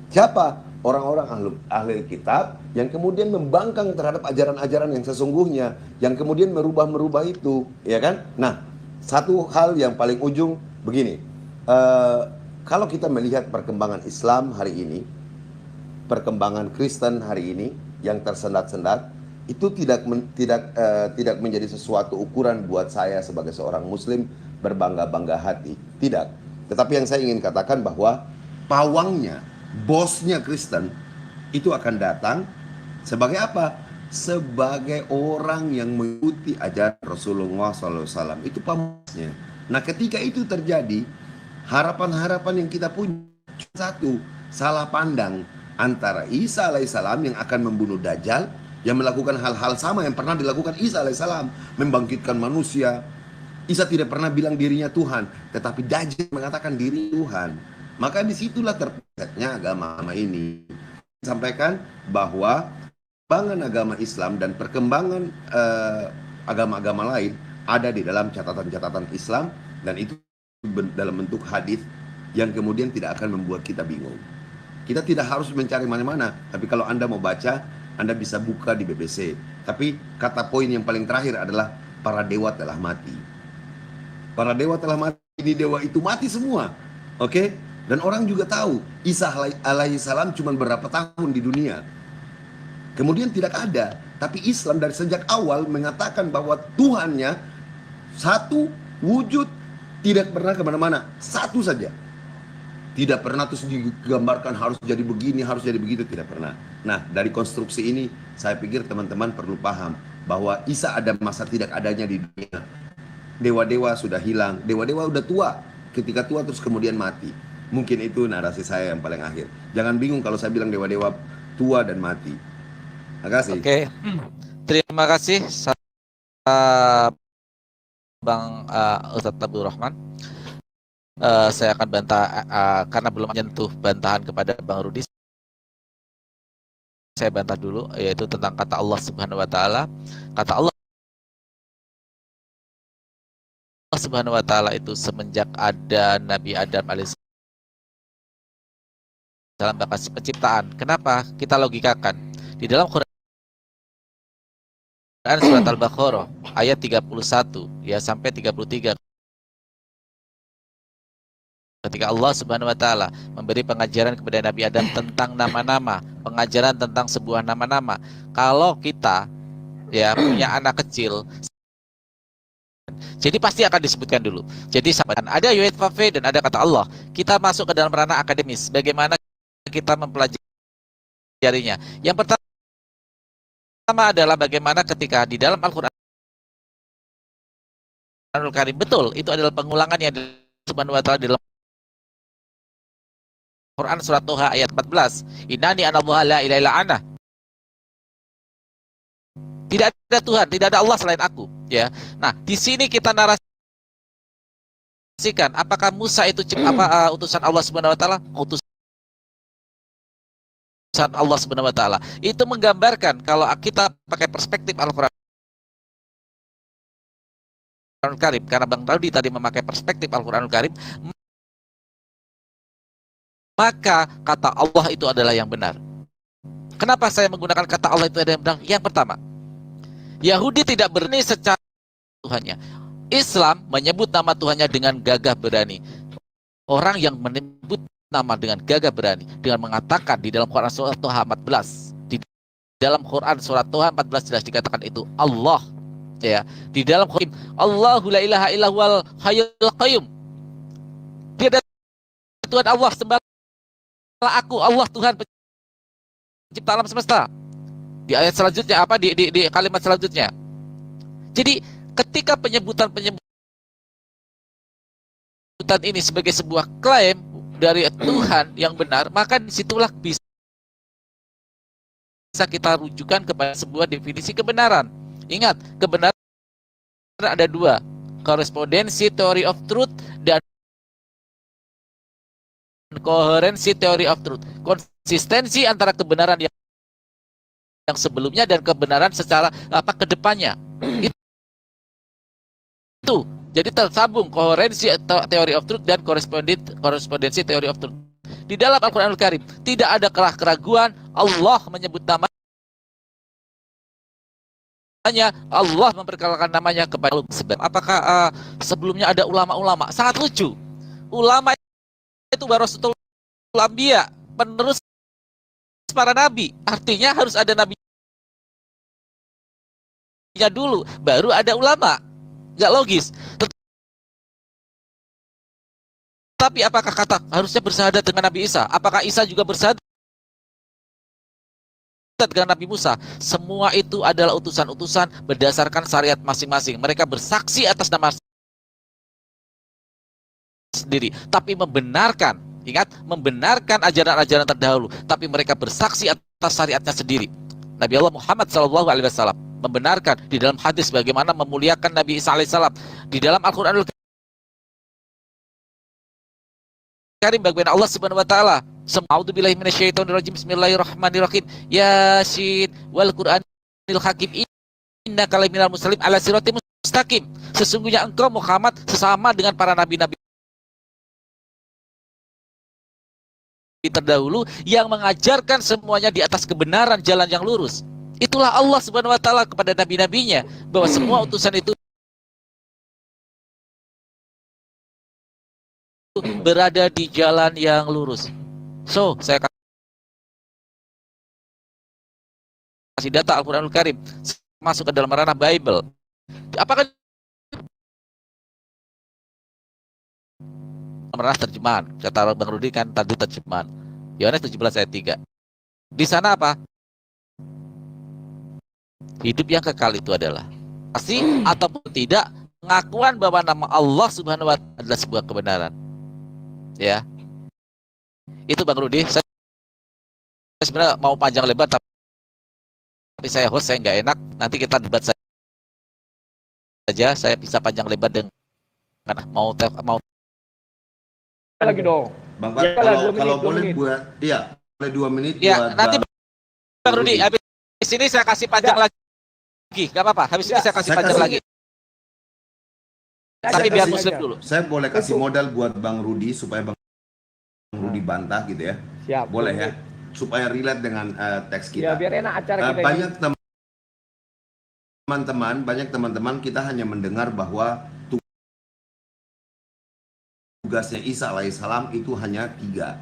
Siapa? Orang-orang ahli kitab yang kemudian membangkang terhadap ajaran-ajaran yang sesungguhnya, yang kemudian merubah itu, ya kan? Nah, satu hal yang paling ujung begini, kalau kita melihat perkembangan Islam hari ini, perkembangan Kristen hari ini yang tersendat-sendat, itu tidak menjadi sesuatu ukuran buat saya sebagai seorang Muslim berbangga-bangga hati, tidak. Tetapi yang saya ingin katakan bahwa pawangnya, bosnya Kristen itu akan datang sebagai apa? Sebagai orang yang mengikuti ajaran Rasulullah SAW. Itu pamornya. Nah, ketika itu terjadi, harapan-harapan yang kita punya satu, salah pandang antara Isa alaihissalam yang akan membunuh Dajjal, yang melakukan hal-hal sama yang pernah dilakukan Isa alaihissalam, membangkitkan manusia. Isa tidak pernah bilang dirinya Tuhan, tetapi Dajjal mengatakan diri Tuhan. Maka disitulah terpecahnya agama ini. Sampaikan bahwa perkembangan agama Islam dan perkembangan agama-agama lain ada di dalam catatan-catatan Islam, dan itu dalam bentuk hadis yang kemudian tidak akan membuat kita bingung. Kita tidak harus mencari mana-mana, tapi kalau Anda mau baca, Anda bisa buka di BBC. Tapi kata poin yang paling terakhir adalah para dewa telah mati. Para dewa telah mati, ini dewa itu mati semua. Oke? Dan orang juga tahu Isa alaihissalam cuma berapa tahun di dunia. Kemudian tidak ada. Tapi Islam dari sejak awal mengatakan bahwa Tuhannya satu, wujud, tidak pernah kemana-mana. Satu saja. Tidak pernah terus digambarkan harus jadi begini, harus jadi begitu. Tidak pernah. Nah, dari konstruksi ini saya pikir teman-teman perlu paham bahwa Isa ada masa tidak adanya di dunia. Dewa-dewa sudah hilang. Dewa-dewa udah tua. Ketika tua terus kemudian mati. Mungkin itu narasi saya yang paling akhir. Jangan bingung kalau saya bilang dewa-dewa tua dan mati. Terima kasih. Oke. Terima kasih Bang Ustadz Abdul Rahman. Saya akan bantah karena belum menyentuh bantahan kepada Bang Rudi. Saya bantah dulu, yaitu tentang kata Allah Subhanahu wa taala. Kata Allah Subhanahu wa taala itu semenjak ada Nabi Adam alaihissalam dalam bakas penciptaan. Kenapa? Kita logikakan. Di dalam Quran surat Al-Baqarah ayat 31 ya sampai 33, ketika Allah Subhanahu wa taala memberi pengajaran kepada Nabi Adam tentang nama-nama, pengajaran tentang sebuah nama-nama. Kalau kita ya punya anak kecil, Jadi pasti akan disebutkan dulu. Jadi ada Yud Fafe dan ada kata Allah. Kita masuk ke dalam ranah akademis. Bagaimana kita mempelajarinya? Yang pertama adalah bagaimana ketika di dalam Al-Qur'anul Karim, betul, itu adalah pengulangan yang Subhanahu wa ta'ala di dalam Quran surat Toha ayat 14. Innani anallaha la ilaha illa ana. Tidak ada Tuhan, tidak ada Allah selain aku, ya. Nah, di sini kita narasikan apakah Musa itu utusan Allah Subhanahu wa taala? Utusan Allah Subhanahu wa taala. Itu menggambarkan kalau kita pakai perspektif Al-Qur'an Karim, karena Bang Raudi tadi memakai perspektif Al-Qur'anul Karim, maka kata Allah itu adalah yang benar. Kenapa saya menggunakan kata Allah itu adalah yang benar? Yang pertama, Yahudi tidak berani secara Tuhannya. Islam menyebut nama Tuhannya dengan gagah berani. Orang yang menyebut nama dengan gagah berani dengan mengatakan di dalam Quran surat Toha 14, di dalam Quran surat Toha 14 jelas dikatakan itu Allah, ya. Di dalam Quran Allahu la ilaha illa huwal hayyul qayyum. Tidak ada Tuhan Allah sembah aku, Allah Tuhan pencipta alam semesta. Di ayat selanjutnya apa? Di kalimat selanjutnya. Jadi ketika penyebutan ini sebagai sebuah klaim dari Tuhan yang benar, maka disitulah bisa kita rujukan kepada sebuah definisi kebenaran. Ingat, kebenaran ada dua, korespondensi theory of truth dan koherensi theory of truth. Konsistensi antara kebenaran yang sebelumnya dan kebenaran secara kedepannya. Itu jadi tersambung koherensi theory of truth dan korespondensi theory of truth. Di dalam Al-Qur'anul Karim tidak ada keraguan Allah menyebut namanya, Allah memperkenalkan namanya kepada sebab. Apakah sebelumnya ada ulama-ulama? Sangat lucu. Ulama itu warasatul anbiya, penerus para nabi. Artinya harus ada nabinya dulu, baru ada ulama. Nggak logis. Tapi apakah kata harusnya bersahadat dengan Nabi Isa? Apakah Isa juga bersahadat dengan Nabi Musa? Semua itu adalah utusan-utusan berdasarkan syariat masing-masing. Mereka bersaksi atas nama sendiri, tapi membenarkan, ingat, membenarkan ajaran-ajaran terdahulu, tapi mereka bersaksi atas syariatnya sendiri. Nabi Allah Muhammad SAW membenarkan di dalam hadis bagaimana memuliakan Nabi Isa alaihissalam. Di dalam Al-Qur'anul Karim bagaimana Allah Subhanahu wa taala, A'udzubillahi minasyaitonirrajim, bismillahirrahmanirrahim, Yasin wal Qur'anil Hakim, innaka laminal muslim ala siratim mustaqim. Sesungguhnya engkau Muhammad sesama dengan para nabi-nabi terdahulu yang mengajarkan semuanya di atas kebenaran, jalan yang lurus. Itulah Allah Subhanahu wa taala kepada nabi-nabinya, bahwa semua utusan itu berada di jalan yang lurus. So, saya kasih data Al-Qur'anul Karim masuk ke dalam ranah Bible. Apakah ranah terjemahan? Kata Bang Rudi kan tadi terjemahan. Yohanes 17 ayat 3. Di sana apa? Hidup yang kekal itu adalah pasti ataupun tidak pengakuan bahwa nama Allah Subhanahu wa taala adalah sebuah kebenaran. Ya. Itu Bang Rudi. Saya sebenarnya mau panjang lebar tapi saya host, saya nggak enak. Nanti kita debat saja. Saya bisa panjang lebar dengan mau lagi dong. Bang Pat, kalau boleh buat, iya, boleh 2 menit ya, buat nanti Bang Rudi, habis ini saya kasih panjang lagi. Gak apa-apa, habis ini saya kasih panjang lagi. Tapi biar Muslim dulu. Saya boleh kasih modal buat Bang Rudi supaya Bang Rudi bantah gitu ya. Siap. Boleh ya, supaya relate dengan teks Ya, kita. biar enak acara kita. Banyak teman-teman kita hanya mendengar bahwa tugasnya Isa alaihissalam itu hanya 3.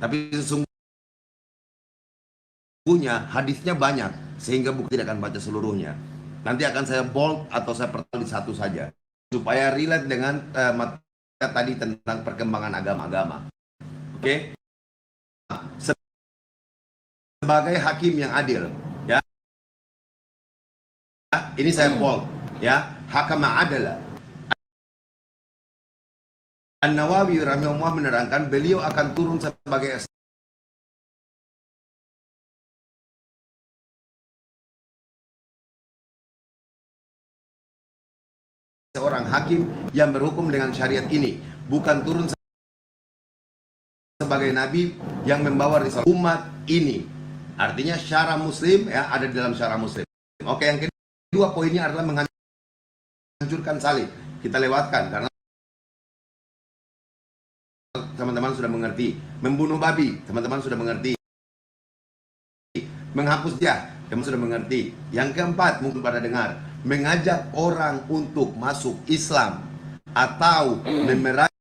Tapi sesungguhnya hadisnya banyak, sehingga buku tidak akan baca seluruhnya. Nanti akan saya bold atau saya pertal di satu saja. supaya relate dengan materi tadi tentang perkembangan agama-agama. Oke? Sebagai hakim yang adil, ya. Ini saya bold, ya. Hakama adalah An-Nawawi rahimahullah menerangkan beliau akan turun sebagai seorang hakim yang berhukum dengan syariat ini, bukan turun sebagai nabi yang membawa risalah umat ini. Artinya syara muslim, ya, ada di dalam syara muslim. Oke, yang kedua poinnya adalah menghancurkan salib. Kita lewatkan karena teman-teman sudah mengerti. Membunuh babi, teman-teman sudah mengerti. Menghapus dia, teman sudah mengerti. Yang keempat, mungkin pada dengar, mengajak orang untuk masuk Islam atau memerangi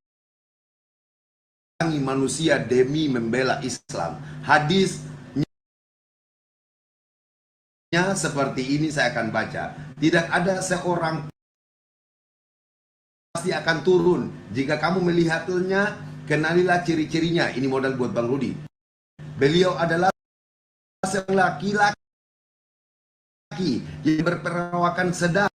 manusia demi membela Islam. Hadisnya seperti ini saya akan baca. Tidak ada seorang pasti akan turun. Jika kamu melihatnya, kenalilah ciri-cirinya. Ini modal buat Bang Rudi. Beliau adalah seorang laki-laki yang berperawakan sedang,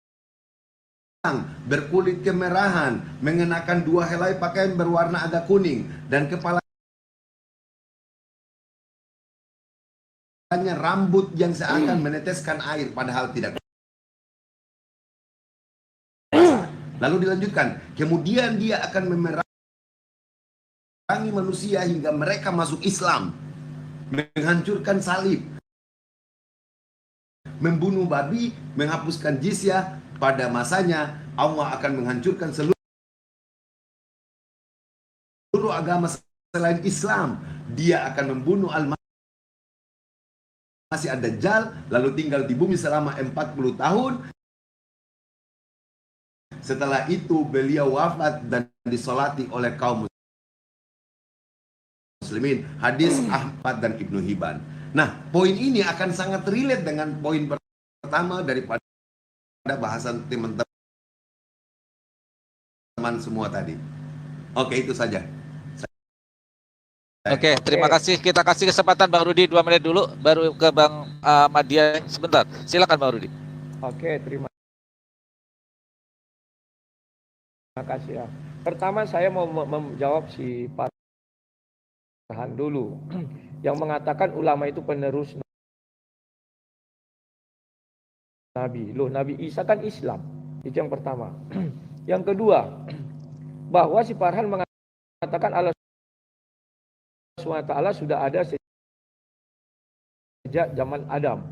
berkulit kemerahan, mengenakan 2 helai pakaian berwarna agak kuning, dan kepalanya rambut yang seakan meneteskan air padahal tidak. Lalu dilanjutkan, kemudian dia akan memerangi manusia hingga mereka masuk Islam, menghancurkan salib, membunuh babi, menghapuskan jizyah. Pada masanya Allah akan menghancurkan seluruh agama selain Islam. Dia akan membunuh Al-Masih Ad-Dajjal, lalu tinggal di bumi selama 40 tahun. Setelah itu beliau wafat dan disolati oleh kaum muslimin. Hadis Ahmad dan Ibnu Hibban. Nah, poin ini akan sangat relate dengan poin pertama daripada bahasan teman-teman semua tadi. Oke, itu saja. Oke, terima kasih. Kita kasih kesempatan Bang Rudi 2 menit dulu, baru ke Bang Madia sebentar. Silakan Bang Rudi. Oke, terima kasih ya. Pertama saya mau menjawab si Pak Farhan dulu yang mengatakan ulama itu penerus Nabi. Loh, Nabi Isa kan Islam. Itu yang pertama. Yang kedua, bahwa si Farhan mengatakan Allah SWT sudah ada sejak zaman Adam.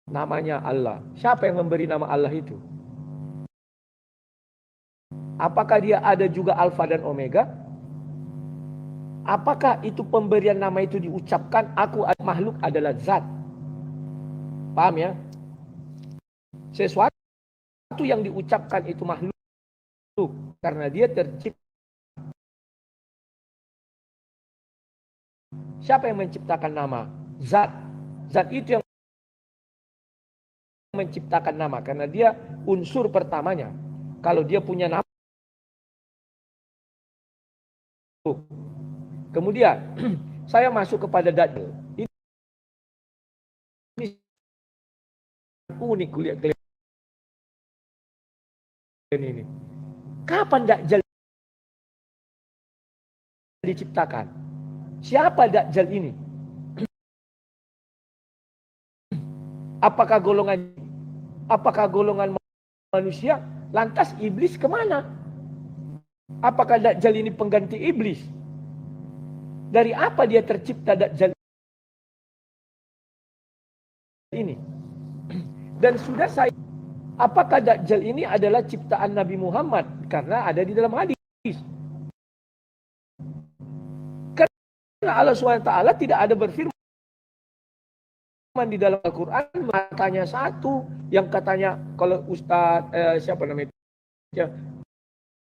Namanya Allah. Siapa yang memberi nama Allah itu? Apakah dia ada juga Alfa dan Omega? Apakah itu pemberian nama itu diucapkan aku makhluk adalah zat? Paham ya? Sesuatu yang diucapkan itu makhluk karena dia tercipta. Siapa yang menciptakan nama? Zat. Zat itu yang menciptakan nama karena dia unsur pertamanya. Kalau dia punya nama, kemudian saya masuk kepada Dajjal. Ini unik kulihat kalian ini. Kapan Dajjal diciptakan? Siapa Dajjal ini? Apakah golongan manusia? Lantas iblis kemana? Apakah Dajjal ini pengganti iblis? Dari apa dia tercipta Dajjal ini? Dan sudah saya, apakah Dajjal ini adalah ciptaan Nabi Muhammad? Karena ada di dalam hadis. Karena Allah SWT tidak ada berfirman di dalam Al-Quran, matanya satu, yang katanya kalau Ustadz siapa namanya ya,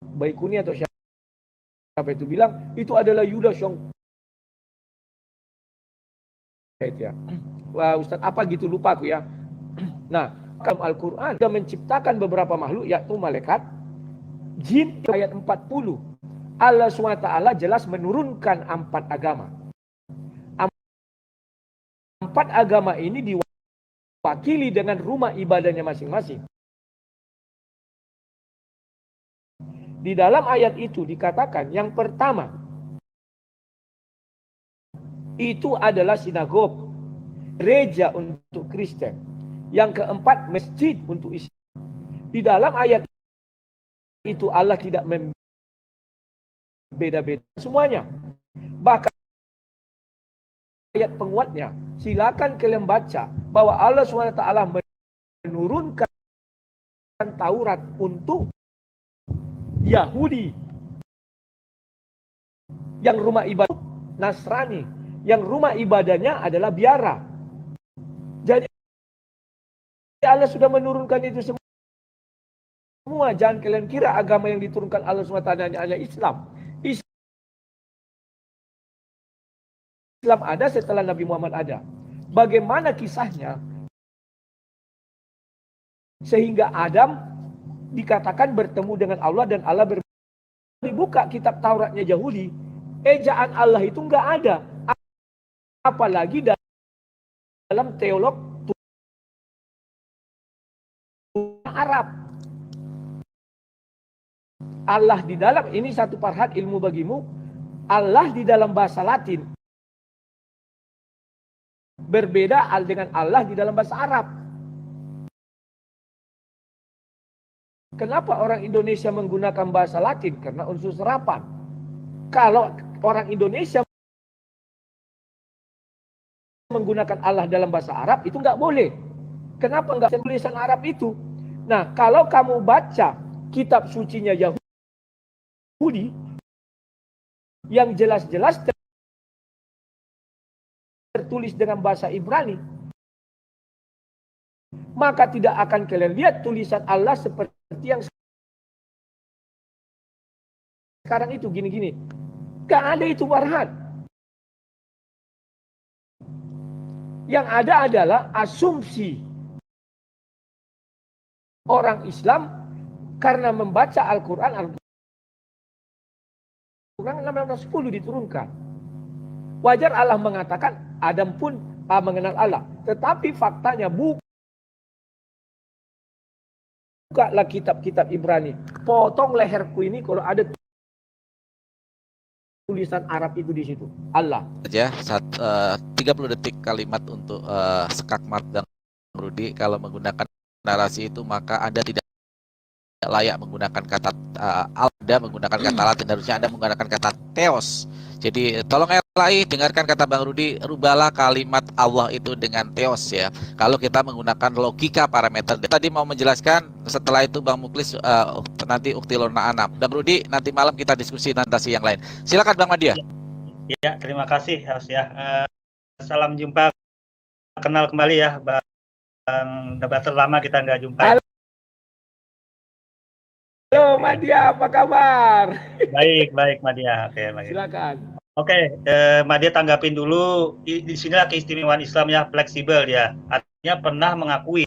Baikuni atau siapa itu bilang itu adalah Yudas yang ya. Wah, Ustadz apa gitu lupa aku ya. Nah, Al-Quran sudah menciptakan beberapa makhluk, yaitu malaikat, jin. Ayat 40 Allah SWT jelas menurunkan 4 agama. 4 agama ini diwakili dengan rumah ibadahnya masing-masing. Di dalam ayat itu dikatakan yang pertama itu adalah sinagog, gereja untuk Kristen. Yang keempat masjid untuk Islam. Di dalam ayat itu Allah tidak membeda-beda semuanya. Bahkan ayat penguatnya, silakan kalian baca bahwa Allah SWT menurunkan Taurat untuk Yahudi yang rumah ibadah Nasrani, yang rumah ibadahnya adalah biara. Jadi Allah sudah menurunkan itu semua. Jangan kalian kira agama yang diturunkan Allah SWT hanya Islam. Islam ada setelah Nabi Muhammad ada. Bagaimana kisahnya? Sehingga Adam dikatakan bertemu dengan Allah dan Allah dibuka kitab Tauratnya Yahudi. Ejaan Allah itu enggak ada. Apalagi dalam teolog Arab. Allah di dalam, ini satu farhat ilmu bagimu, Allah di dalam bahasa Latin berbeda dengan Allah di dalam bahasa Arab. Kenapa orang Indonesia menggunakan bahasa Latin? Karena unsur serapan. Kalau orang Indonesia menggunakan Allah dalam bahasa Arab, itu nggak boleh. Kenapa nggak tulisan Arab itu? Nah, kalau kamu baca kitab sucinya Yahudi yang jelas-jelas tertulis dengan bahasa Ibrani, maka tidak akan kalian lihat tulisan Allah seperti yang sekarang itu gini-gini. Gak ada itu Farhan. Yang ada adalah asumsi orang Islam karena membaca Al-Quran 16:10 diturunkan. Wajar Allah mengatakan Adam pun mengenal Allah. Tetapi faktanya bukalah kitab-kitab Ibrani. Potong leherku ini kalau ada tulisan Arab itu di situ. Allah. Aja 30 detik kalimat untuk Skakmat dan Rudi. Kalau menggunakan narasi itu maka Anda tidak layak menggunakan kata Anda menggunakan kata Latin, harusnya Anda menggunakan kata Theos. Jadi tolong LAI dengarkan kata Bang Rudi, rubahlah kalimat Allah itu dengan Theos ya. Kalau kita menggunakan logika parameter. Tadi mau menjelaskan, setelah itu Bang Muklis nanti Uktilona Anam. Bang Rudi nanti malam kita diskusi nantasi yang lain. Silakan Bang Madia. Ya, terima kasih Harus ya. Salam jumpa, kenal kembali ya Bang debater lama kita nggak jumpa. Halo Madia, apa kabar? Baik Madia. Oke, baik. Silakan. Oke, Madia tanggapin dulu. Di sinilah keistimewaan Islam ya, fleksibel ya. Artinya pernah mengakui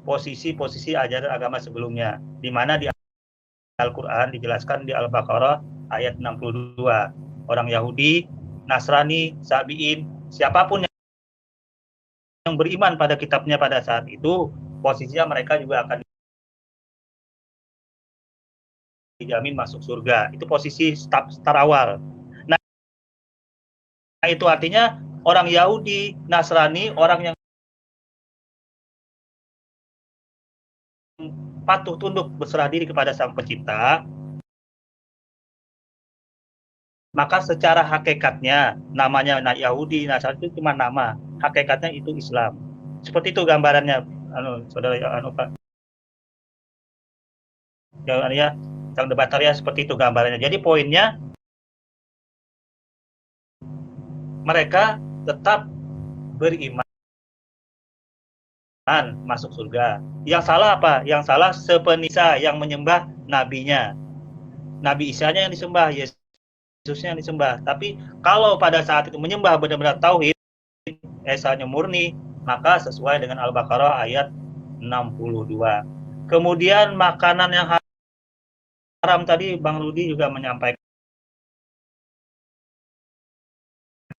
posisi-posisi ajaran agama sebelumnya, di mana di Al-Quran dijelaskan di Al-Baqarah ayat 62. Orang Yahudi, Nasrani, Sabi'in, siapapun yang beriman pada kitabnya pada saat itu, posisinya mereka juga akan dijamin masuk surga. Itu posisi start awal. Nah, itu artinya orang Yahudi, Nasrani, orang yang patuh tunduk berserah diri kepada Sang Pencipta, maka secara hakikatnya namanya Yahudi, Nasrani itu cuma nama, hakikatnya itu Islam. Seperti itu gambarannya, saudara Pak. Ya, sang debater ya, seperti itu gambarannya. Jadi poinnya mereka tetap beriman masuk surga. Yang salah apa? Yang salah sepenisa yang menyembah nabinya. Nabi Isa-nya yang disembah, Yesusnya yang disembah. Tapi kalau pada saat itu menyembah benar-benar tauhid, Esa-nya murni, maka sesuai dengan Al-Baqarah ayat 62. Kemudian makanan yang haram tadi Bang Rudi juga menyampaikan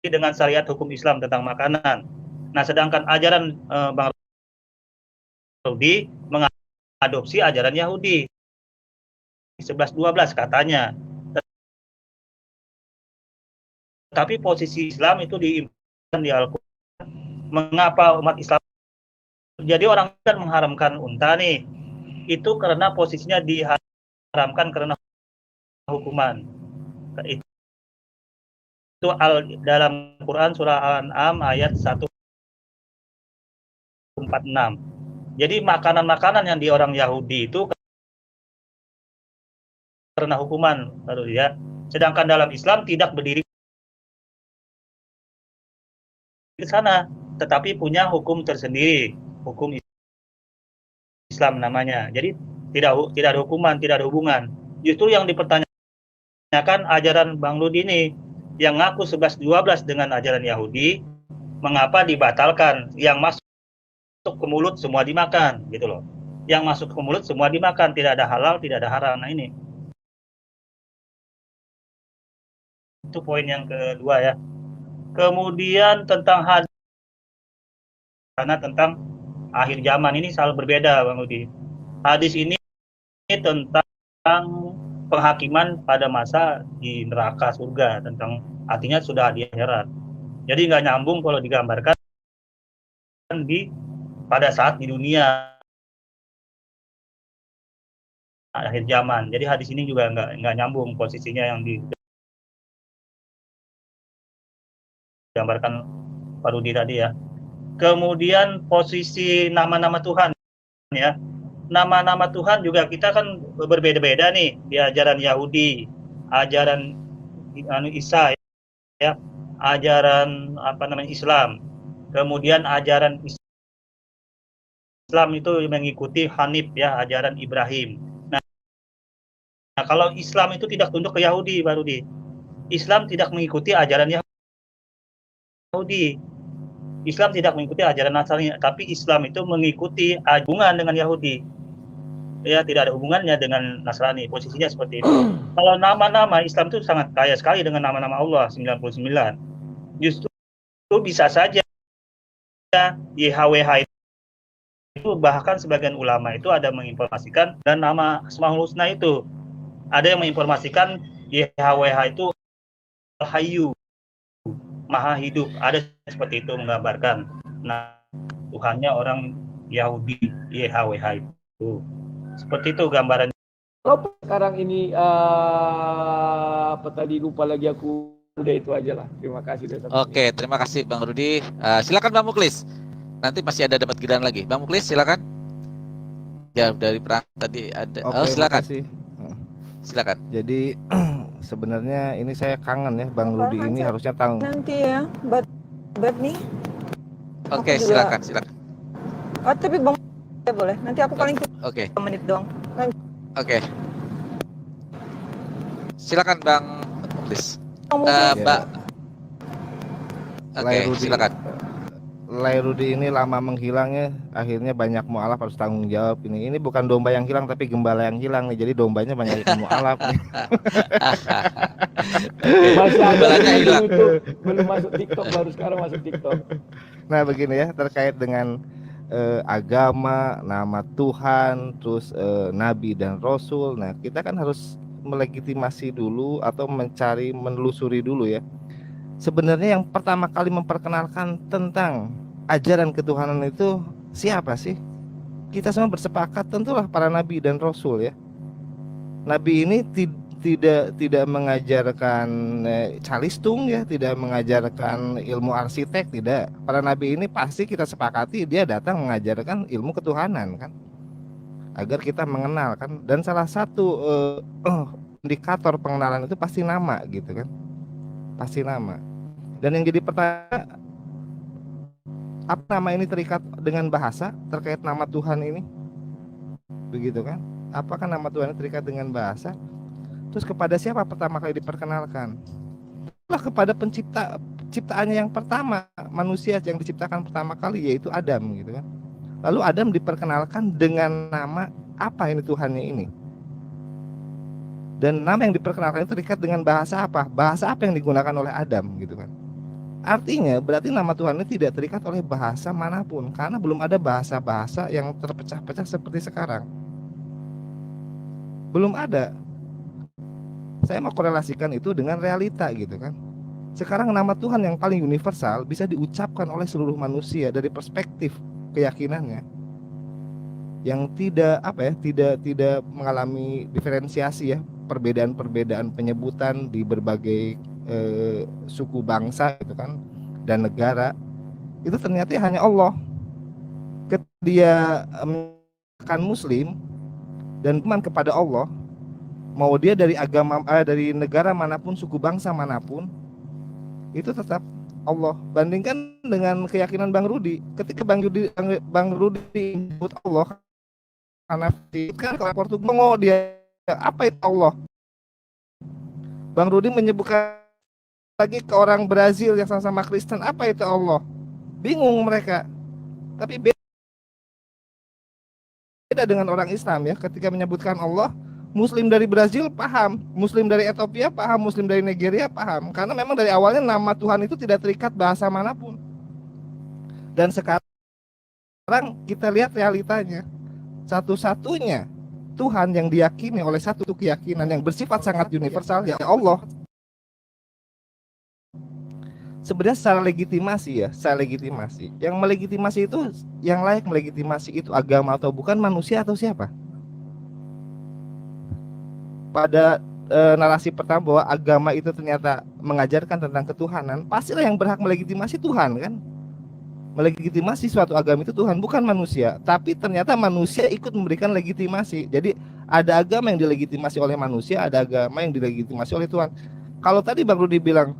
dengan syariat hukum Islam tentang makanan. Nah, sedangkan ajaran Bang Rudi mengadopsi ajaran Yahudi 11-12 katanya. Tapi posisi Islam itu diimplementasikan di Al-Quran. Mengapa umat Islam? Jadi orang kan mengharamkan unta nih, itu karena posisinya diharamkan karena hukuman. Itu dalam Quran surah Al-An'am ayat 146. Jadi makanan-makanan yang di orang Yahudi itu karena hukuman, baru ya. Sedangkan dalam Islam tidak berdiri di sana, tetapi punya hukum tersendiri, hukum Islam namanya. Jadi tidak ada hukuman, tidak ada hubungan. Justru yang dipertanyakan ajaran Bang Rudi ini yang ngaku 11-12 dengan ajaran Yahudi, mengapa dibatalkan? Yang masuk ke mulut semua dimakan, gitu loh. Yang masuk ke mulut semua dimakan, tidak ada halal, tidak ada haram. Nah ini. Itu poin yang kedua ya. Kemudian tentang hadis, karena tentang akhir zaman ini selalu berbeda Bang Rudi. Hadis ini tentang penghakiman pada masa di neraka surga, tentang artinya sudah di akhirat. Jadi nggak nyambung kalau digambarkan pada saat di dunia akhir zaman. Jadi hadis ini juga nggak nyambung posisinya yang digambarkan Pak Rudi tadi ya. Kemudian posisi nama-nama Tuhan ya. Nama-nama Tuhan juga kita kan berbeda-beda nih di ajaran Yahudi, ajaran Isa ya, ajaran Islam. Kemudian ajaran Islam itu mengikuti Hanif ya, ajaran Ibrahim. Nah, kalau Islam itu tidak tunduk ke Yahudi, Pak Rudi. Islam tidak mengikuti ajaran Yahudi. Islam tidak mengikuti ajaran Nasrani, tapi Islam itu mengikuti hubungan dengan Yahudi. Ya, tidak ada hubungannya dengan Nasrani. Posisinya seperti itu. Kalau nama-nama Islam itu sangat kaya sekali dengan nama-nama Allah 99. Justru bisa saja YHWH itu bahkan sebagian ulama itu ada menginformasikan dan nama Asmaul Husna itu ada yang menginformasikan YHWH itu Al-Hayyu, Maha hidup, ada seperti itu menggambarkan. Nah, Tuhannya orang Yahudi, YHWH itu. Seperti itu gambaran. Kalau sekarang ini apa tadi lupa lagi aku, udah itu aja lah. Terima kasih. Oke, terima kasih Bang Rudi. Silakan Bang Muklis. Nanti masih ada debat giliran lagi. Bang Muklis, silakan. Ya, dari perang tadi ada. Oke, silakan. makasih. Silakan. Jadi sebenarnya ini saya kangen ya Bang Rudi ini harusnya tahu. Nanti ya, buat nih. Oke, silakan. Oh, tapi Bang ya boleh. Nanti aku paling Oke. 2 menit doang. Oke. Silakan Bang Muklis. Mbak. Oke, silakan. Rudi ini lama menghilangnya, akhirnya banyak mualaf harus tanggung jawab ini. Ini bukan domba yang hilang tapi gembala yang hilang nih. Jadi dombanya banyak mualaf nih. Masih Gembalanya hilang. Belum masuk TikTok, baru sekarang masuk TikTok. Nah, begini ya, terkait dengan agama, nama Tuhan, terus nabi dan rasul. Nah, kita kan harus melegitimasi dulu atau menelusuri dulu ya. Sebenarnya yang pertama kali memperkenalkan tentang ajaran ketuhanan itu siapa sih? Kita semua bersepakat tentulah para nabi dan rasul ya. Nabi ini tidak mengajarkan calistung ya, tidak mengajarkan ilmu arsitek, tidak. Para nabi ini pasti kita sepakati dia datang mengajarkan ilmu ketuhanan kan, agar kita mengenal kan. Dan salah satu indikator pengenalan itu pasti nama gitu kan, pasti nama. Dan yang jadi pertanyaan, apa nama ini terikat dengan bahasa terkait nama Tuhan ini, begitu kan? Apakah nama Tuhan ini terikat dengan bahasa? Terus kepada siapa pertama kali diperkenalkan? Kepada pencipta ciptaannya yang pertama, manusia yang diciptakan pertama kali yaitu Adam gitu kan. Lalu Adam diperkenalkan dengan nama apa ini Tuhannya ini. Dan nama yang diperkenalkan itu terikat dengan bahasa apa? Bahasa apa yang digunakan oleh Adam gitu kan. Artinya berarti nama Tuhan ini tidak terikat oleh bahasa manapun, karena belum ada bahasa-bahasa yang terpecah-pecah seperti sekarang. Belum ada. Saya mau korelasikan itu dengan realita gitu kan. Sekarang nama Tuhan yang paling universal bisa diucapkan oleh seluruh manusia dari perspektif keyakinannya, yang tidak tidak mengalami diferensiasi ya, perbedaan-perbedaan penyebutan di berbagai suku bangsa gitu kan dan negara. Itu ternyata hanya Allah. Ketika dia menjadikan muslim dan iman kepada Allah, mau dia dari agama dari negara manapun, suku bangsa manapun, itu tetap Allah. Bandingkan dengan keyakinan Bang Rudi. Ketika Bang Rudi menyebut Allah karena kan kalau Portugal dia apa itu Allah? Bang Rudi menyebutkan lagi ke orang Brazil yang sama-sama Kristen, apa itu Allah? Bingung mereka. Tapi beda dengan orang Islam ya, ketika menyebutkan Allah, Muslim dari Brazil paham, Muslim dari Ethiopia paham, Muslim dari Nigeria paham, karena memang dari awalnya nama Tuhan itu tidak terikat bahasa manapun. Dan sekarang kita lihat realitanya, satu-satunya Tuhan yang diyakini oleh satu keyakinan yang bersifat sangat universal ya Allah. Sebenarnya secara legitimasi ya, yang melegitimasi itu, yang layak melegitimasi itu agama atau bukan, manusia atau siapa? Pada narasi pertama bahwa agama itu ternyata mengajarkan tentang ketuhanan, pastilah yang berhak melegitimasi Tuhan kan? Melegitimasi suatu agama itu Tuhan, bukan manusia. Tapi ternyata manusia ikut memberikan legitimasi. Jadi ada agama yang dilegitimasi oleh manusia, ada agama yang dilegitimasi oleh Tuhan. Kalau tadi Bang Rudi bilang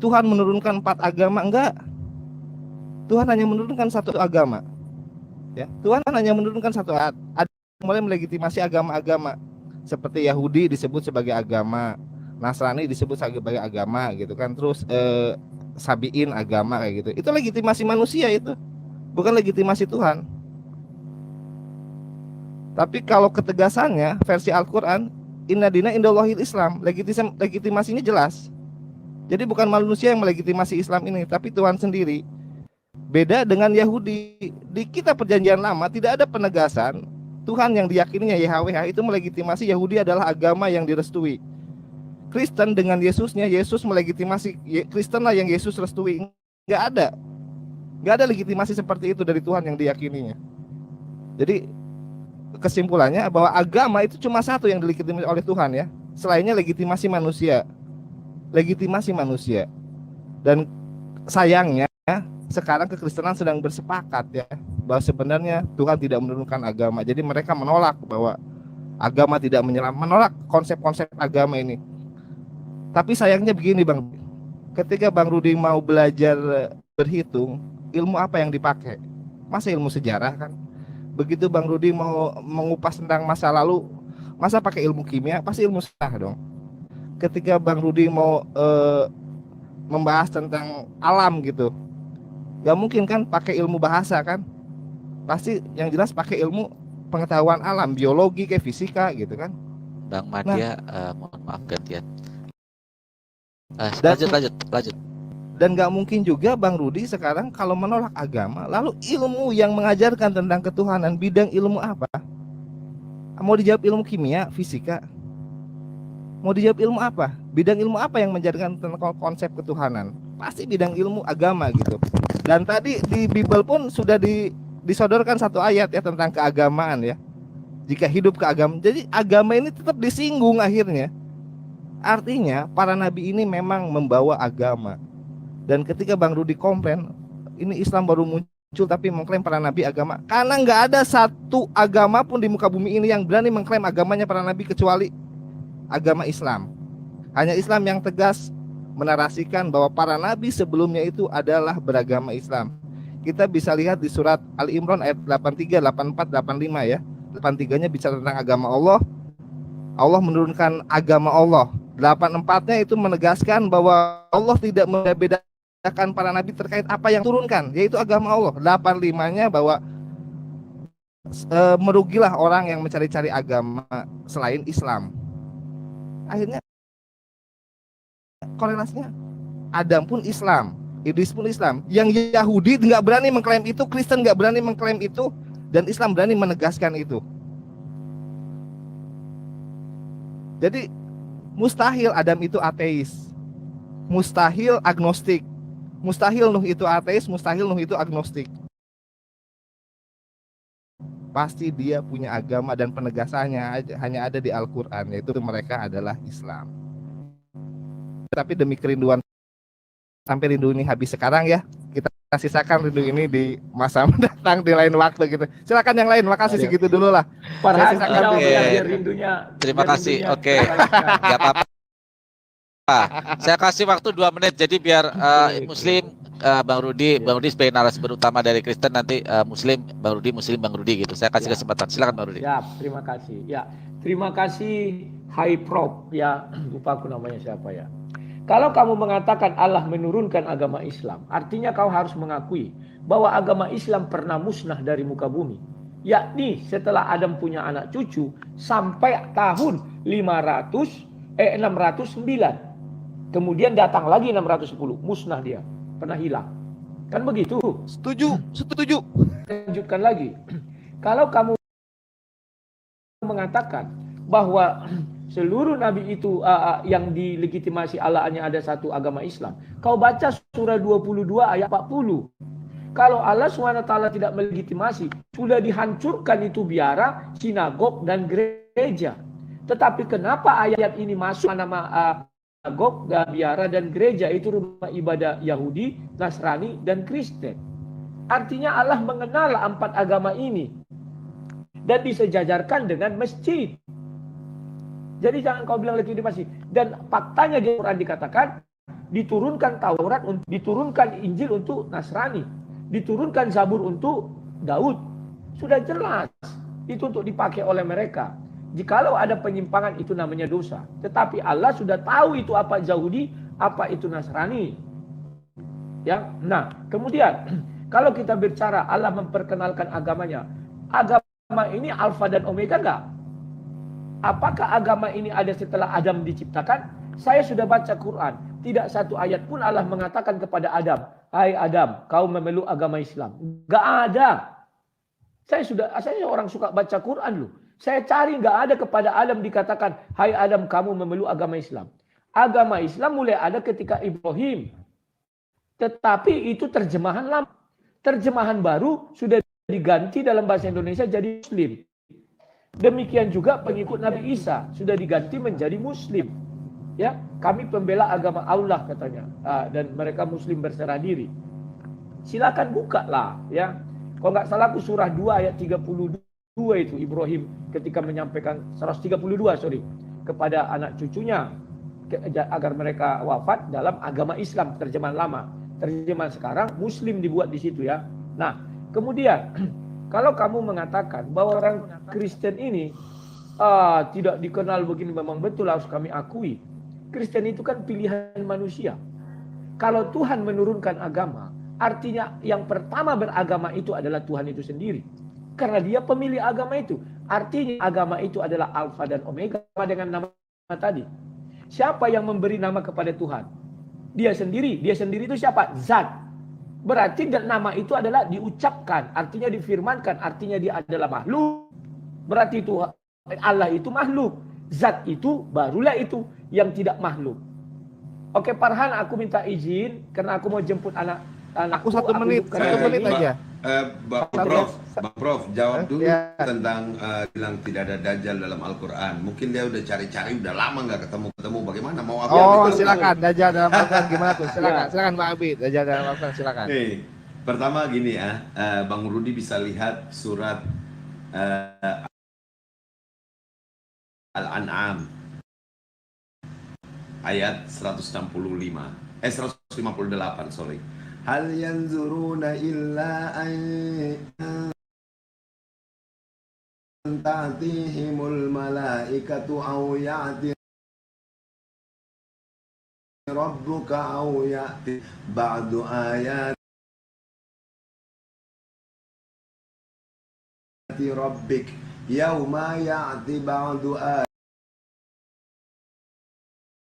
Tuhan menurunkan 4 agama, enggak. Tuhan hanya menurunkan satu agama. Ya, Tuhan hanya menurunkan satu. Ada mulai melegitimasi agama-agama. Seperti Yahudi disebut sebagai agama, Nasrani disebut sebagai agama gitu kan. Terus Sabiin agama kayak gitu. Itu legitimasi manusia itu. Bukan legitimasi Tuhan. Tapi kalau ketegasannya versi Al-Qur'an, inna dina indallahil Islam, legitimasinya jelas. Jadi bukan manusia yang melegitimasi Islam ini, tapi Tuhan sendiri. Beda dengan Yahudi. Di kitab perjanjian lama tidak ada penegasan Tuhan yang diyakininya YHWH itu melegitimasi Yahudi adalah agama yang direstui. Kristen dengan Yesusnya, Yesus melegitimasi Kristen lah yang Yesus restui. Nggak ada legitimasi seperti itu dari Tuhan yang diyakininya. Jadi kesimpulannya bahwa agama itu cuma satu yang dilegitimasi oleh Tuhan ya. Selainnya legitimasi manusia. Dan sayangnya sekarang kekristenan sedang bersepakat ya bahwa sebenarnya Tuhan tidak menurunkan agama. Jadi mereka menolak bahwa agama tidak menolak konsep-konsep agama ini. Tapi sayangnya begini Bang, ketika Bang Rudi mau belajar berhitung, ilmu apa yang dipakai? Masa ilmu sejarah kan? Begitu Bang Rudi mau mengupas tentang masa lalu, masa pakai ilmu kimia? Pasti ilmu sejarah dong. Ketika Bang Rudi mau membahas tentang alam gitu, gak mungkin kan pakai ilmu bahasa kan? Pasti yang jelas pakai ilmu pengetahuan alam, biologi kayak fisika gitu kan? Bang Madia, mohon maaf gantian. Lanjut. Dan gak mungkin juga Bang Rudi sekarang kalau menolak agama, lalu ilmu yang mengajarkan tentang ketuhanan, bidang ilmu apa? Mau dijawab ilmu kimia, fisika? Mau dijawab ilmu apa? Bidang ilmu apa yang mengajarkan tentang konsep ketuhanan? Pasti bidang ilmu agama gitu. Dan tadi di Bible pun sudah disodorkan satu ayat ya tentang keagamaan ya. Jika hidup keagamaan, jadi agama ini tetap disinggung akhirnya. Artinya para nabi ini memang membawa agama. Dan ketika Bang Rudi komplain, ini Islam baru muncul tapi mengklaim para nabi agama. Karena nggak ada satu agama pun di muka bumi ini yang berani mengklaim agamanya para nabi kecuali agama Islam. Hanya Islam yang tegas menarasikan bahwa para nabi sebelumnya itu adalah beragama Islam. Kita bisa lihat di surat Al-Imran ayat 83, 84, 85 ya. 83-nya bicara tentang agama Allah. Allah menurunkan agama Allah. 8:4-nya itu menegaskan bahwa Allah tidak membedakan para nabi terkait apa yang turunkan, yaitu agama Allah. 8:5-nya bahwa merugilah orang yang mencari-cari agama selain Islam. Akhirnya korelasinya Adam pun Islam, Idris pun Islam. Yang Yahudi nggak berani mengklaim itu, Kristen nggak berani mengklaim itu, dan Islam berani menegaskan itu. Jadi mustahil Adam itu ateis, mustahil agnostik, mustahil Nuh itu ateis, mustahil Nuh itu agnostik. Pasti dia punya agama dan penegasannya hanya ada di Al-Quran, yaitu mereka adalah Islam. Tapi demi kerinduan, sampai rindu ini habis sekarang ya, kita sisakan rindu ini di masa mendatang di lain waktu gitu. Silakan yang lain, makasih segitu dulu lah. Farhan, sisakan Oke. biar rindunya. Terima biar kasih. rindunya Oke. terbalaskan. Nggak apa-apa. Saya kasih waktu 2 menit. Jadi biar Muslim, Bang Rudi sebagai narasumber utama dari Kristen, nanti Muslim, Bang Rudi, Muslim, Bang Rudi gitu. Saya kasih Ya. kesempatan. Silakan Bang Rudi. Siap, terima kasih. Ya, terima kasih Hai Prof. Ya, lupa aku namanya siapa ya. Kalau kamu mengatakan Allah menurunkan agama Islam, artinya kau harus mengakui bahwa agama Islam pernah musnah dari muka bumi. Yakni setelah Adam punya anak cucu sampai tahun 609. Kemudian datang lagi 610, musnah dia, pernah hilang. Kan begitu? Setuju. Lanjutkan lagi. Kalau kamu mengatakan bahwa seluruh nabi itu yang dilegitimasi Allah hanya ada satu agama Islam, kau baca surah 22 ayat 40. Kalau Allah SWT tidak melegitimasi, sudah dihancurkan itu biara, sinagog dan gereja. Tetapi kenapa ayat ini masuk nama sinagog, biara dan gereja itu rumah ibadah Yahudi, Nasrani dan Kristen? Artinya Allah mengenal 4 agama ini dan disejajarkan dengan masjid. Jadi jangan kau bilang legitimasi. Dan faktanya di Quran dikatakan diturunkan Taurat, diturunkan Injil untuk Nasrani, diturunkan Zabur untuk Daud. Sudah jelas itu untuk dipakai oleh mereka. Jikalau ada penyimpangan itu namanya dosa. Tetapi Allah sudah tahu itu apa Yahudi, apa itu Nasrani. Ya, nah kemudian kalau kita bicara Allah memperkenalkan agamanya, agama ini alfa dan omega enggak? Apakah agama ini ada setelah Adam diciptakan? Saya sudah baca Quran. Tidak satu ayat pun Allah mengatakan kepada Adam, hai Adam, kau memeluk agama Islam. Enggak ada. Saya orang suka baca Quran loh. Saya cari enggak ada kepada Adam dikatakan, hai Adam, kamu memeluk agama Islam. Agama Islam mulai ada ketika Ibrahim. Tetapi itu terjemahan lama. Terjemahan baru sudah diganti dalam bahasa Indonesia jadi Muslim. Demikian juga pengikut Nabi Isa sudah diganti menjadi Muslim. Ya, kami pembela agama Allah katanya, dan mereka Muslim berserah diri. Silakan buka lah, ya. Kalau nggak salah aku surah 2 ayat 32 itu Ibrahim ketika menyampaikan 132 kepada anak cucunya agar mereka wafat dalam agama Islam terjemahan lama. Terjemahan sekarang Muslim dibuat di situ ya. Nah, kemudian kalau kamu mengatakan bahwa orang Kristen ini tidak dikenal begini, memang betul harus kami akui. Kristen itu kan pilihan manusia. Kalau Tuhan menurunkan agama, artinya yang pertama beragama itu adalah Tuhan itu sendiri. Karena dia pemilih agama itu. Artinya agama itu adalah alfa dan omega dengan nama tadi. Siapa yang memberi nama kepada Tuhan? Dia sendiri. Dia sendiri itu siapa? Zat. Berarti nama itu adalah diucapkan, artinya difirmankan, artinya dia adalah makhluk. Berarti itu Allah itu makhluk. Zat itu barulah itu yang tidak makhluk. Oke Farhan, aku minta izin karena aku mau jemput anakku. Aku 1 menit aja. Bang Prof, jawab dulu tentang bilang tidak ada Dajjal dalam Al-Quran. Mungkin dia udah cari-cari, udah lama nggak ketemu. Bagaimana mau apa? Oh, silakan Dajjal dalam Al-Quran gimana tuh? Silakan Pak Abi, Dajjal dalam Al-Quran silakan. Pertama gini ya, Bang Rudi bisa lihat surat Al-An'am ayat 168, sorry. Hal yanzuruna illa an ta'tihimul malaikatu aw ya'ti rabbuka au ya'ti ba'du ayati rabbik yauma ya'ti ba'du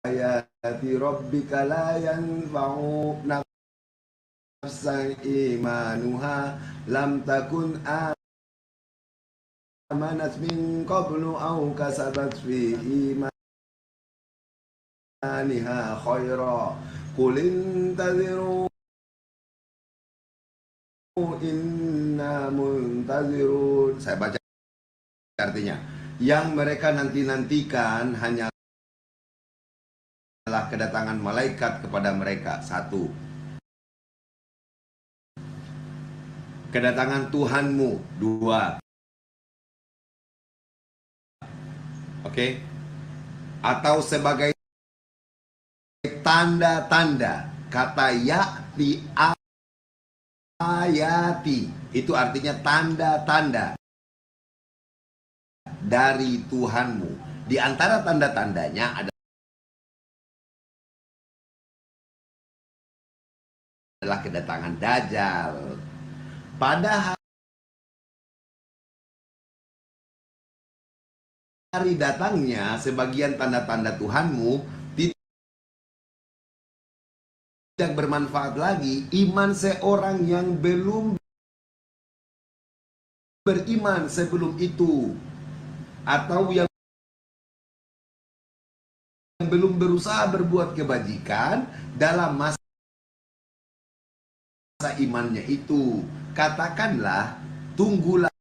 ayati rabbika la yanfa'u nafsan imanuha lam takun amanat min qablu aw kasabat fi imaniha khaira qul intaziru inna muntazirun. Saya baca artinya, yang mereka nanti-nantikan hanyalah kedatangan malaikat kepada mereka. Satu, kedatangan Tuhanmu. Dua, oke, atau sebagai tanda-tanda. Kata ya'ti ayati itu artinya tanda-tanda dari Tuhanmu. Di antara tanda-tandanya adalah kedatangan Dajjal. Pada hari datangnya sebagian tanda-tanda Tuhanmu tidak bermanfaat lagi. Iman seorang yang belum beriman sebelum itu, atau yang belum berusaha berbuat kebajikan dalam masa imannya itu, katakanlah, tunggulah,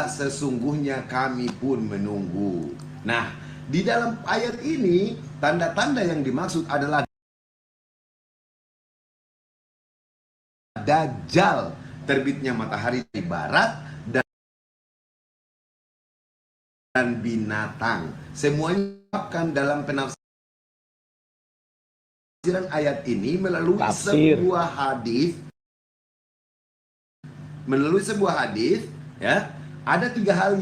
sesungguhnya kami pun menunggu. Nah, di dalam ayat ini, tanda-tanda yang dimaksud adalah Dajjal, terbitnya matahari di barat, dan binatang. Semuanya akan dalam penafsiran ayat ini melalui sebuah hadis. Melalui sebuah hadis, ya, ada 3 hal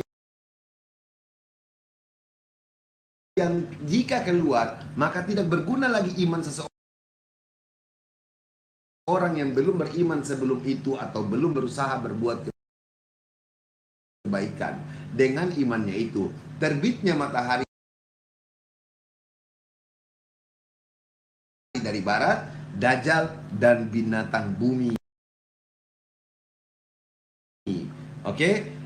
yang jika keluar maka tidak berguna lagi iman seseorang yang belum beriman sebelum itu atau belum berusaha berbuat kebaikan dengan imannya itu. Terbitnya matahari dari barat, Dajjal, dan binatang bumi. Oke?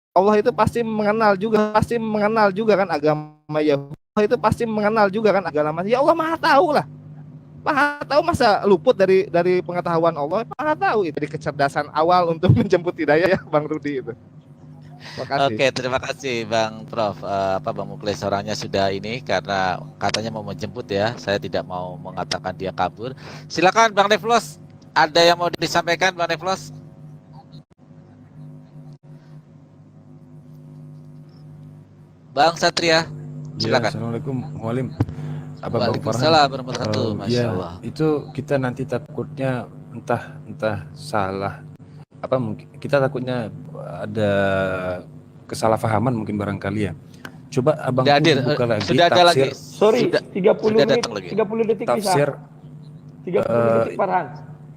Allah itu pasti mengenal juga kan agama Yahudi. Allah itu pasti mengenal juga kan agama. Ya Allah Maha tahu lah. Maha tahu, masa luput dari pengetahuan Allah? Maha tahu itu, dari kecerdasan awal untuk menjemput hidayah ya Bang Rudi itu. Oke, terima kasih Bang Prof. Bang Muklis orangnya sudah ini karena katanya mau menjemput ya. Saya tidak mau mengatakan dia kabur. Silakan Bang Nevlos, ada yang mau disampaikan Bang Nevlos? Bang Satria, silakan. Ya, Assalamualaikum, Mualim. Apa Bang Farhan? Waalaikumsalam warahmatullahi wabarakatuh. Masya Allah. Itu kita nanti takutnya entah salah. Apa mungkin kita takutnya ada kesalahpahaman mungkin barangkali ya. Coba Abang buka lagi sudah ada tafsir. lagi. Sorry, 30 menit, datang lagi. 30 detik Tafsir. bisa. 30 detik Farhan.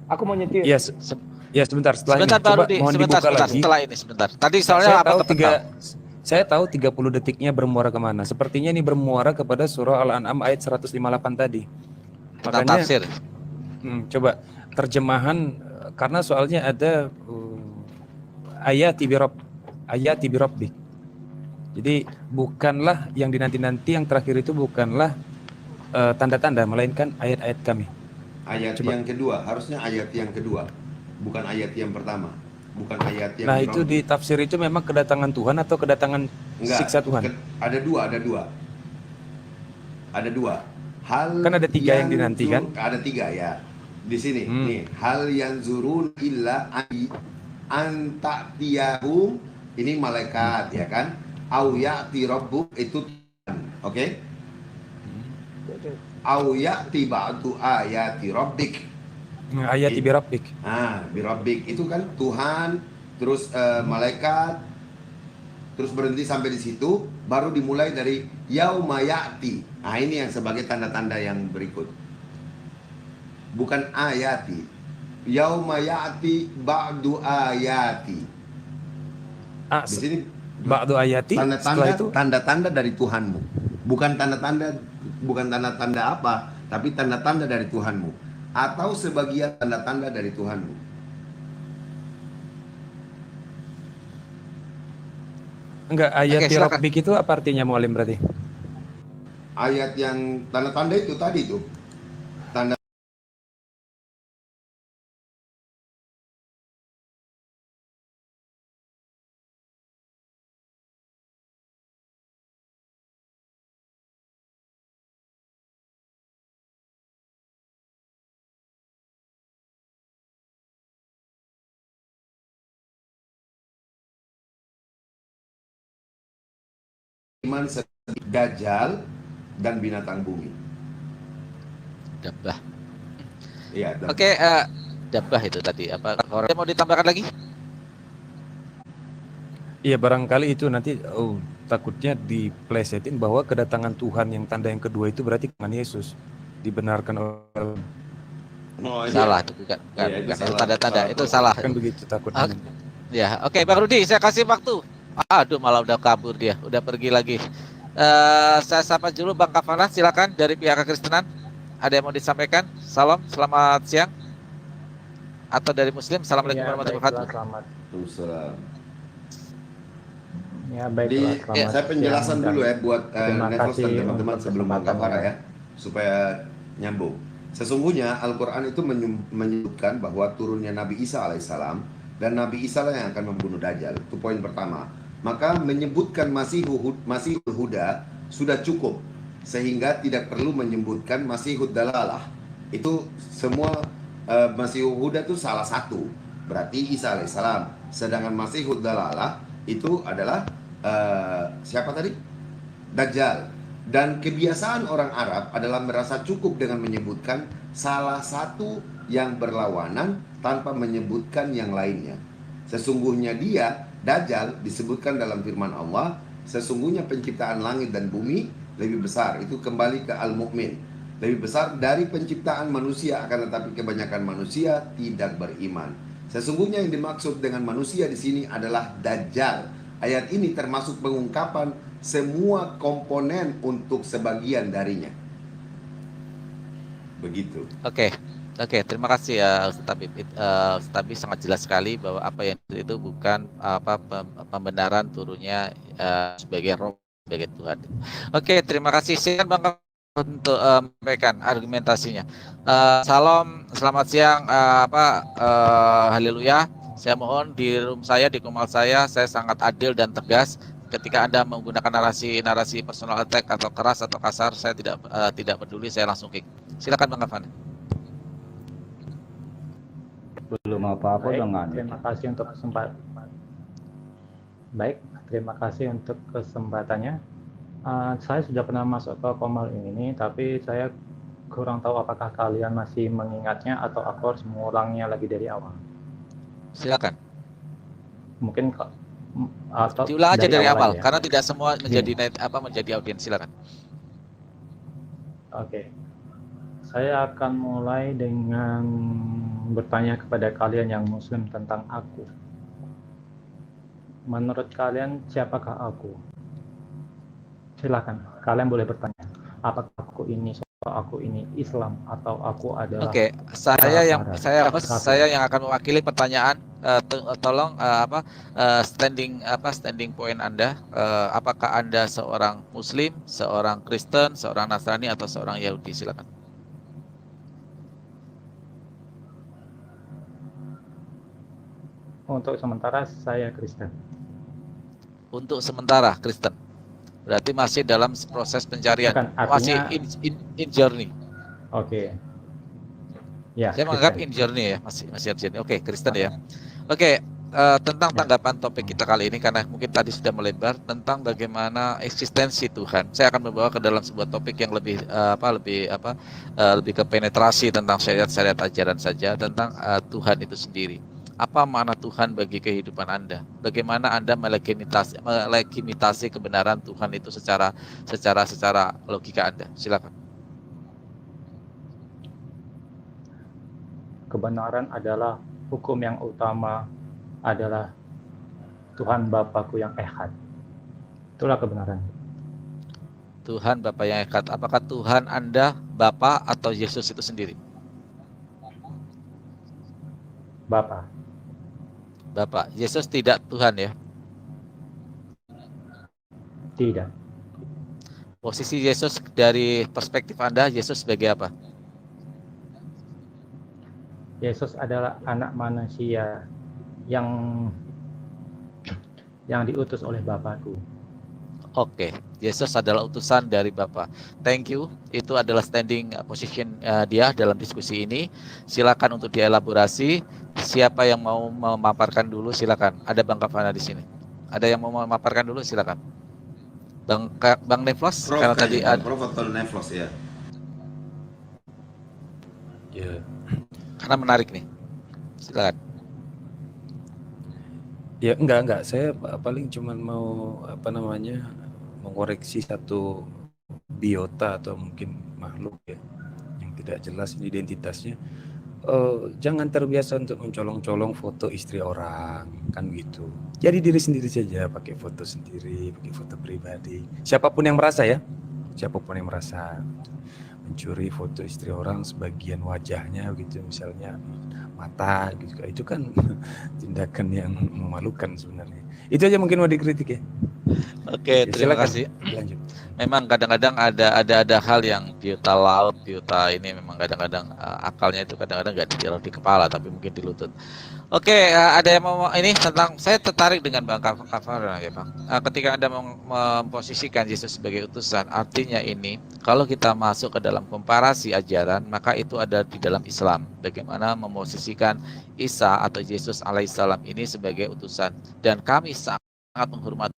Aku mau nyetir. Yes. Ya sebentar setelah Sebentar ini. Coba baru mohon dibuka lagi. Setelah ini sebentar. Tadi soalnya Saya tahu 30 detiknya bermuara kemana. Sepertinya ini bermuara kepada surah Al-An'am ayat 158 tadi. Makanya tafsir. Coba terjemahan, karena soalnya ada ayati bi rabbik. Jadi bukanlah yang dinanti-nanti, yang terakhir itu bukanlah tanda-tanda, melainkan ayat-ayat kami. Ayat yang kedua, harusnya ayat yang kedua, bukan ayat yang pertama. Bukan ayat yang itu di tafsir itu memang kedatangan Tuhan atau kedatangan siksa Tuhan? Ada dua. Hal kan ada 3 yang dinantikan. Ada 3 ya. Di sini nih, hal yang zurun illa anta'tiyahum, ini malaikat ya kan? Au ya'ti rabbuk, itu Tuhan. Oke? Au ya'ti ba'du ayati rabbik. Ayat bi rabbik. Bi rabbik itu kan Tuhan, terus malaikat, terus berhenti sampai di situ, baru dimulai dari yauma ya'ti. Nah, ini yang sebagai tanda-tanda yang berikut. Bukan ayati. Yauma ya'ti ba'du ayati. Di sini Ba'du ayati, setelah itu tanda-tanda dari Tuhanmu. Bukan tanda-tanda apa, tapi tanda-tanda dari Tuhanmu atau sebagian tanda-tanda dari Tuhanmu. enggak ayat Oke, bi silakan. rabbik itu apa artinya mualim berarti? Ayat yang tanda-tanda itu tadi tuh. Tanda iman seperti Dajjal dan binatang bumi. Dabbah. Iya, dan Oke, dabbah itu tadi apa? Orang mau ditambahkan lagi? Iya, barangkali itu nanti takutnya diplesetin bahwa kedatangan Tuhan yang tanda yang kedua itu berarti kedatangan Yesus dibenarkan oleh Salah itu bukan Iya, itu bukan. Itu salah. tanda-tanda Salah. itu salah. kan begitu takutnya. Ya, oke Bang Rudi, saya kasih waktu. Aduh, malah udah kabur dia, udah pergi lagi. Saya sapa dulu Bang Kafalah, silakan dari pihak Kekristenan. Ada yang mau disampaikan? Salam, selamat siang. Atau dari Muslim, assalamualaikum warahmatullahi wabarakatuh. Waalaikumsalam. Ya, baiklah, selamat Saya penjelasan siang, dulu ya buat terima Nevos dan kasih teman-teman untuk sebelum Bang kesempatannya. Kafara ya, supaya nyambung. Sesungguhnya Al-Quran itu menyebutkan bahwa turunnya Nabi Isa alaihissalam dan Nabi Isa lah yang akan membunuh Dajjal. Itu poin pertama. Maka menyebutkan Masihul Huda sudah cukup, sehingga tidak perlu menyebutkan Masihud Dalalah. Itu semua Masihul Huda itu salah satu, berarti Isa alaihissalam. Sedangkan Masihud Dalalah itu adalah siapa tadi? Dajjal. Dan kebiasaan orang Arab adalah merasa cukup dengan menyebutkan salah satu yang berlawanan tanpa menyebutkan yang lainnya. Sesungguhnya dia, Dajjal, disebutkan dalam firman Allah, sesungguhnya penciptaan langit dan bumi lebih besar. Itu kembali ke Al-Mu'min. Lebih besar dari penciptaan manusia, akan tetapi kebanyakan manusia tidak beriman. Sesungguhnya yang dimaksud dengan manusia di sini adalah Dajjal. Ayat ini termasuk pengungkapan semua komponen untuk sebagian darinya. Begitu. Oke, terima kasih ya Ustaz Tabib. Ustaz Tabib sangat jelas sekali bahwa apa yang itu bukan pembenaran turunnya sebagai roh, sebagai Tuhan. Oke, terima kasih. Silakan Bang untuk menyampaikan argumentasinya. Salam, selamat siang. Haleluya. Saya mohon di room saya, di kumal saya sangat adil dan tegas. Ketika Anda menggunakan narasi personal attack atau keras atau kasar, saya tidak peduli, saya langsung kick. Silakan Bang Afan. Belum apa-apa Baik, dengan. terima kasih untuk kesempatan. Baik, terima kasih untuk kesempatannya. Saya sudah pernah masuk ke Komal ini, tapi saya kurang tahu apakah kalian masih mengingatnya atau aku harus mengulangnya lagi dari awal. Silakan. Mungkin atau Diulang aja dari awal, ya. karena tidak semua menjadi audiens. Silakan. Oke. Saya akan mulai dengan bertanya kepada kalian yang Muslim tentang aku. Menurut kalian siapakah aku? Silakan, kalian boleh bertanya. Apakah aku ini Islam atau aku adalah? Oke, saya yang akan mewakili pertanyaan. Tolong standing point Anda. Apakah Anda seorang Muslim, seorang Kristen, seorang Nasrani atau seorang Yahudi? Silakan. Untuk sementara saya Kristen. Untuk sementara Kristen. Berarti masih dalam proses pencarian. Bukan, artinya, masih in journey. Oke. Ya, saya menganggap in journey ya, masih in journey. Oke, Kristen ya. Oke, tentang tanggapan topik kita kali ini, karena mungkin tadi sudah melebar tentang bagaimana eksistensi Tuhan. Saya akan membawa ke dalam sebuah topik yang lebih lebih ke penetrasi tentang syariat-syariat ajaran saja tentang Tuhan itu sendiri. Apa makna Tuhan bagi kehidupan Anda? Bagaimana Anda melegitimasi kebenaran Tuhan itu secara logika Anda? Silakan. Kebenaran adalah hukum yang utama adalah Tuhan Bapakku yang Echad. Itulah kebenaran. Tuhan Bapa yang Echad. Apakah Tuhan Anda Bapa atau Yesus itu sendiri? Bapa. Bapa. Yesus tidak Tuhan ya? Tidak. Posisi Yesus dari perspektif Anda, Yesus sebagai apa? Yesus adalah anak manusia yang diutus oleh Bapakku. Oke, Yesus adalah utusan dari Bapa. Thank you. Itu adalah standing position dia dalam diskusi ini. Silakan untuk dielaborasi. Siapa yang mau memaparkan dulu? Silakan. Ada Bang Kavana di sini. Ada yang mau memaparkan dulu? Silakan. Bang Neflos, Prof, karena tadi ada. Prof atau Neflos ya. Ya. Karena menarik nih. Silakan. Ya enggak. Saya paling cuman mau mengoreksi satu biota atau mungkin makhluk ya yang tidak jelas identitasnya. Jangan terbiasa untuk mencolong-colong foto istri orang, kan gitu. Jadi diri sendiri saja, pakai foto sendiri, pakai foto pribadi. Siapapun yang merasa mencuri foto istri orang sebagian wajahnya gitu, misalnya mata gitu, itu kan tindakan yang memalukan sebenarnya. Itu aja mungkin mau dikritik ya. Oke, terima kasih. Lanjut. Memang kadang-kadang ada hal yang biota laut, biota ini memang kadang-kadang akalnya itu kadang-kadang nggak ditaruh di kepala, tapi mungkin di lutut. Oke, ada yang mau ini tentang, saya tertarik dengan Bang Kavara ya Bang. Ketika Anda memposisikan Yesus sebagai utusan, artinya ini kalau kita masuk ke dalam komparasi ajaran, maka itu ada di dalam Islam. Bagaimana memposisikan Isa atau Yesus alaihissalam ini sebagai utusan, dan kami sangat menghormati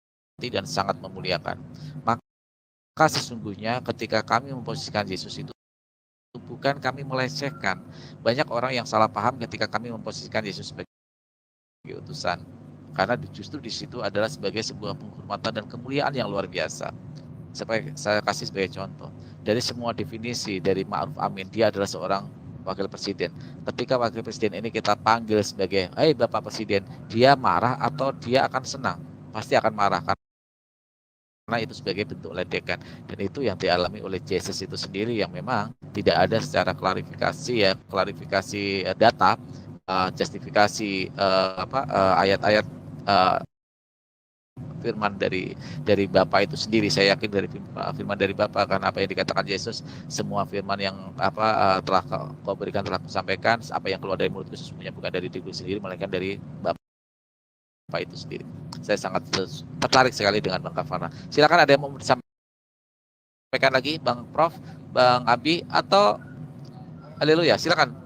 dan sangat memuliakan. Maka sesungguhnya ketika kami memposisikan Yesus itu bukan kami melecehkan. Banyak orang yang salah paham ketika kami memposisikan Yesus sebagai utusan. Karena justru di situ adalah sebagai sebuah penghormatan dan kemuliaan yang luar biasa. Saya kasih sebagai contoh. Dari semua definisi dari Ma'ruf Amin, dia adalah seorang wakil presiden. Ketika wakil presiden ini kita panggil sebagai, "Hei Bapak Presiden," dia marah atau dia akan senang? Pasti akan marah, karena itu sebagai bentuk ledekan, dan itu yang dialami oleh Yesus itu sendiri, yang memang tidak ada secara klarifikasi data, justifikasi ayat-ayat firman dari Bapa itu sendiri. Saya yakin dari firman dari Bapa, karena apa yang dikatakan Yesus, semua firman yang telah kau berikan telah kusampaikan, apa yang keluar dari mulutku sesungguhnya bukan dari diriku sendiri, melainkan dari Bapa itu sendiri. Saya sangat tertarik sekali dengan Bang Kavana. Silakan, ada yang mau disampaikan lagi, Bang Prof, Bang Abi, atau haleluya. Silakan,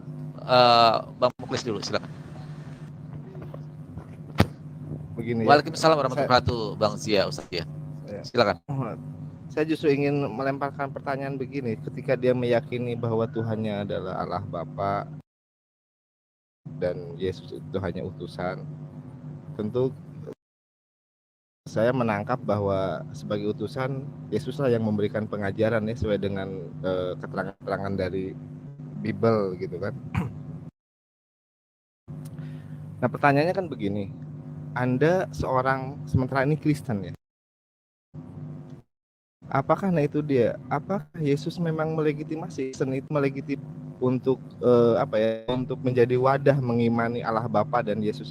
Bang Muklis dulu, silakan. Begini. Waalaikumsalam warahmatullahi wabarakatuh, Bang Zia, Ustaz ya. Silakan. Saya justru ingin melemparkan pertanyaan begini, ketika dia meyakini bahwa Tuhannya adalah Allah Bapa dan Yesus itu hanya utusan, tentu saya menangkap bahwa sebagai utusan Yesuslah yang memberikan pengajaran ya, sesuai dengan keterangan-keterangan dari Bible gitu kan. Nah pertanyaannya kan begini, Anda seorang, sementara ini Kristen ya, apakah itu dia? Apakah Yesus memang melegitimasi Kristen itu untuk untuk menjadi wadah mengimani Allah Bapa dan Yesus